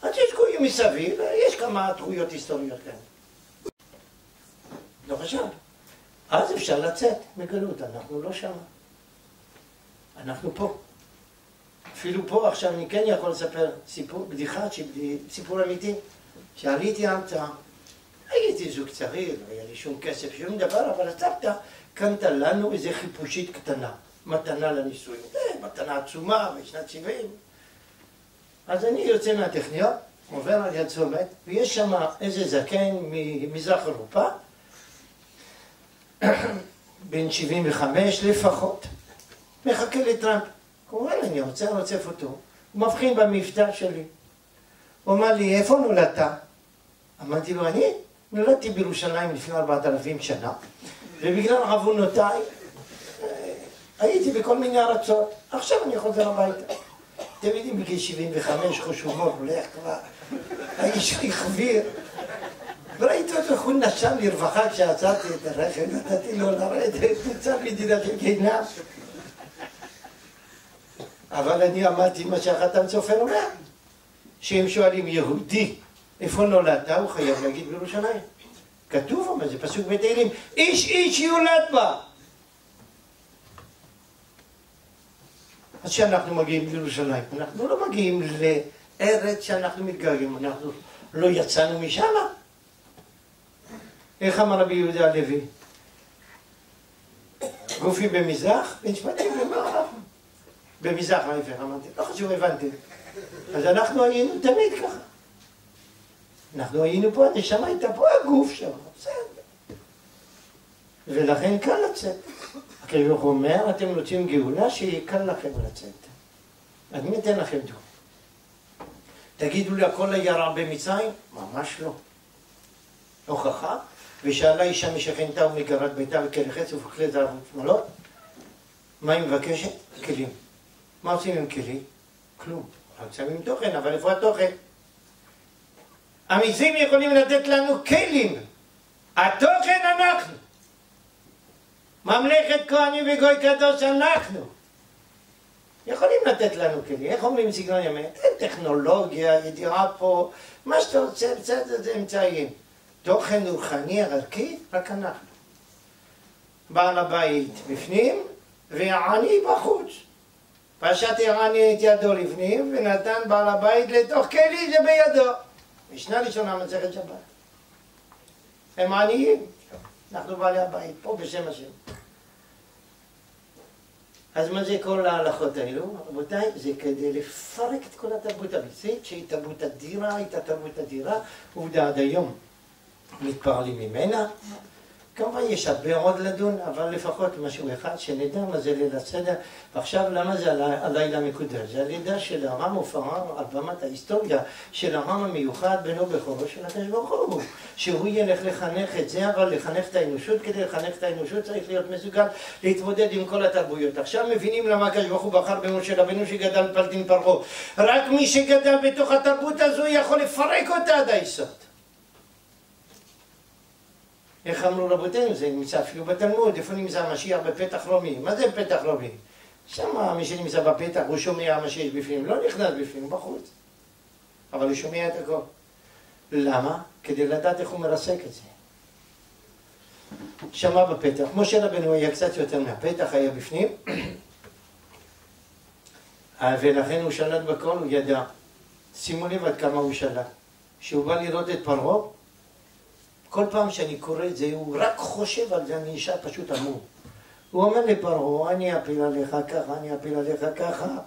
אז יש גויים מסביב, יש כמה תחויות היסטוריות כאן. לא חשב. אז אפשר לצאת מגלות, אנחנו לא שם. אנחנו פה. אפילו פה עכשיו אני כן יכול לספר סיפור, בדיחה, סיפור אמיתי. שעליתי ארצה, הייתי זוג צעיר, לא היה לי שום כסף, שום דבר, אבל הסבתא קנתה לנו איזו חיפושית קטנה, מתנה לנישואים. מתנה עצומה בשנת 70. אז אני יוצא מהטכניון, עובר על יד צומת, ויש שם איזה זקן ממזרח אירופה, בן 75 לפחות, מחכה לטראמפ. כמובן אני רוצה לרצף אותו, הוא מבחין במבטא שלי. הוא אמר לי, איפה נולדת? אמרתי לו, אני נולדתי בירושלים לפני 4,000 שנה, ובגלל עוונותיי הייתי בכל מיני ארצות, עכשיו אני חוזר הביתה. אתם יודעים, בגיל 75 חוש הומור, הולך כבר, האיש החביר. וראיתי אותו חול נשם לרווחה כשעצרתי את הרכב, נתתי לו לרדת, נמצא מדינה של גיהינום. אבל אני אמרתי מה שהחתן סופר אומר, שאם שואלים יהודי, איפה נולדת? הוא חייב להגיד בירושלים. כתוב, אבל זה פסוק בתהילים, איש איש יולד בה. אז כשאנחנו מגיעים לירושלים, אנחנו לא מגיעים לארץ שאנחנו מתגעגעים, אנחנו לא יצאנו משם. איך אמר רבי יהודה הלוי? גופי במזרח, ונשמעים במערב. במזרח, מה יפה, אמרתי, לא חשוב, הבנתי. אז אנחנו היינו תמיד ככה. אנחנו היינו פה, הנשמה הייתה פה, הגוף שם, בסדר. ולכן קל לצאת. הקדוש ברוך הוא אומר, אתם רוצים גאולה שיהיה קל לכם לצאת. אני אתן לכם דוגמה. תגידו לי, הכל היה רע במצרים? ממש לא. הוכחה, ושאלה אישה משכנתה ומגרת ביתה וכלי חץ ופכלי זהב ושמלות. מה היא מבקשת? כלים. מה עושים עם כלים? כלום. אנחנו שמים תוכן, אבל איפה התוכן? המצרים יכולים לתת לנו כלים. התוכן אנחנו. ממלכת כהנים וגוי קדוש אנחנו. יכולים לתת לנו כלים. איך אומרים סגנון ימי? טכנולוגיה, ידיעה פה, מה שאתה רוצה, בסדר, זה אמצעים. תוכן רוחני ערכי, רק אנחנו. בעל הבית בפנים והעני בחוץ. פשט העני את ידו לפנים ונתן בעל הבית לתוך כלי זה בידו. משנה ראשונה מסכת שבת. הם עניים, אנחנו בעלי הבית, פה בשם השם. אז מה זה כל ההלכות האלו? רבותיי, זה כדי לפרק את כל התרבות המצרית, שהיא תרבות אדירה, הייתה תרבות אדירה, עובדה עד היום מתפעלים ממנה. כמובן יש הרבה עוד לדון, אבל לפחות משהו אחד, שנדע מה זה ליל הסדר. ועכשיו למה זה הלילה מקודש? זה הלידה של הרם הופעה על במת ההיסטוריה של הרם המיוחד בינו בכורו של הקדוש ברוך הוא. שהוא ילך לחנך את זה, אבל לחנך את האנושות, כדי לחנך את האנושות צריך להיות מסוגל להתמודד עם כל התרבויות. עכשיו מבינים למה הקדוש ברוך הוא בחר במשה רבנו שגדל פלטין פרעה. רק מי שגדל בתוך התרבות הזו יכול לפרק אותה עד היסוד. איך אמרו רבותינו, זה נמצא אפילו בתלמוד, איפה נמצא המשיח? בפתח רומי. מה זה פתח רומי? שם מי שנמצא בפתח הוא שומע מה שיש בפנים, לא נכנס בפנים, הוא בחוץ. אבל הוא שומע את הכל. למה? כדי לדעת איך הוא מרסק את זה. שמע בפתח. משה רבנו היה קצת יותר מהפתח, היה בפנים. ולכן הוא שלט בכל, הוא ידע. שימו לב עד כמה הוא שלט. כשהוא בא לראות את פרעה, כל פעם שאני קורא את זה, הוא רק חושב על זה, אני נשאר פשוט עמום. הוא אומר לפרעה, אני אפיל עליך ככה, אני אפיל עליך ככה.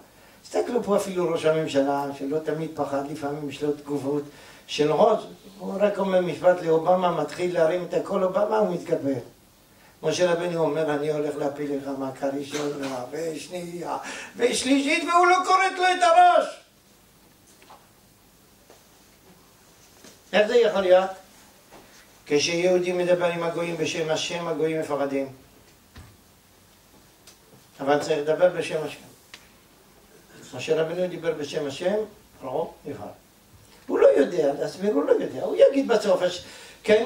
הסתכלו פה אפילו ראש הממשלה, שלא תמיד פחד, לפעמים יש לו תגובות של ראש. הוא רק אומר משפט לאובמה, מתחיל להרים את הכל, אובמה הוא מתקבל. משה רבנו אומר, אני הולך להפיל לך מכה ראשונה, ושנייה, ושלישית, והוא לא קוראת לו את הראש. איך זה יכול להיות? כשיהודי מדבר עם הגויים בשם השם, הגויים מפחדים. אבל צריך לדבר בשם השם. משה רבנו דיבר בשם השם, פרעה נבהל. הוא לא יודע להסביר, הוא לא יודע. הוא יגיד בסוף, כן,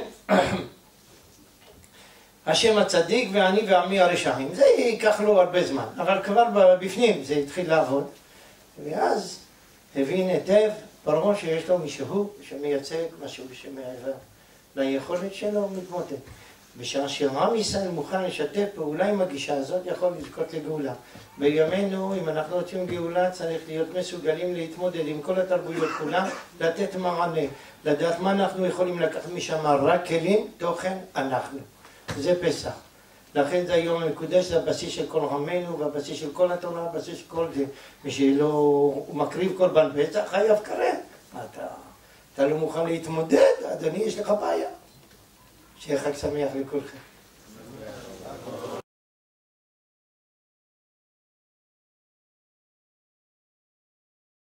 השם הצדיק ואני ועמי הרשעים. זה ייקח לו הרבה זמן, אבל כבר בפנים זה התחיל לעבוד. ואז הבין היטב פרעה שיש לו מישהו שמייצג משהו שמעבר ליכולת שלו מתמוטט. בשעה שעם ישראל מוכן לשתף פעולה עם הגישה הזאת, יכול לזכות לגאולה. בימינו, אם אנחנו רוצים גאולה, צריך להיות מסוגלים להתמודד עם כל התרבויות כולם, לתת מענה, לדעת מה אנחנו יכולים לקחת משם, רק כלים, תוכן, אנחנו. זה פסח. לכן זה היום המקודש, זה הבסיס של כל עמנו, והבסיס של כל התורה, הבסיס של כל זה. מי שלא מקריב קורבן פסח, חייב קרב. אתה לא מוכן להתמודד, אדוני, יש לך בעיה. שיהיה חג שמח לכולכם.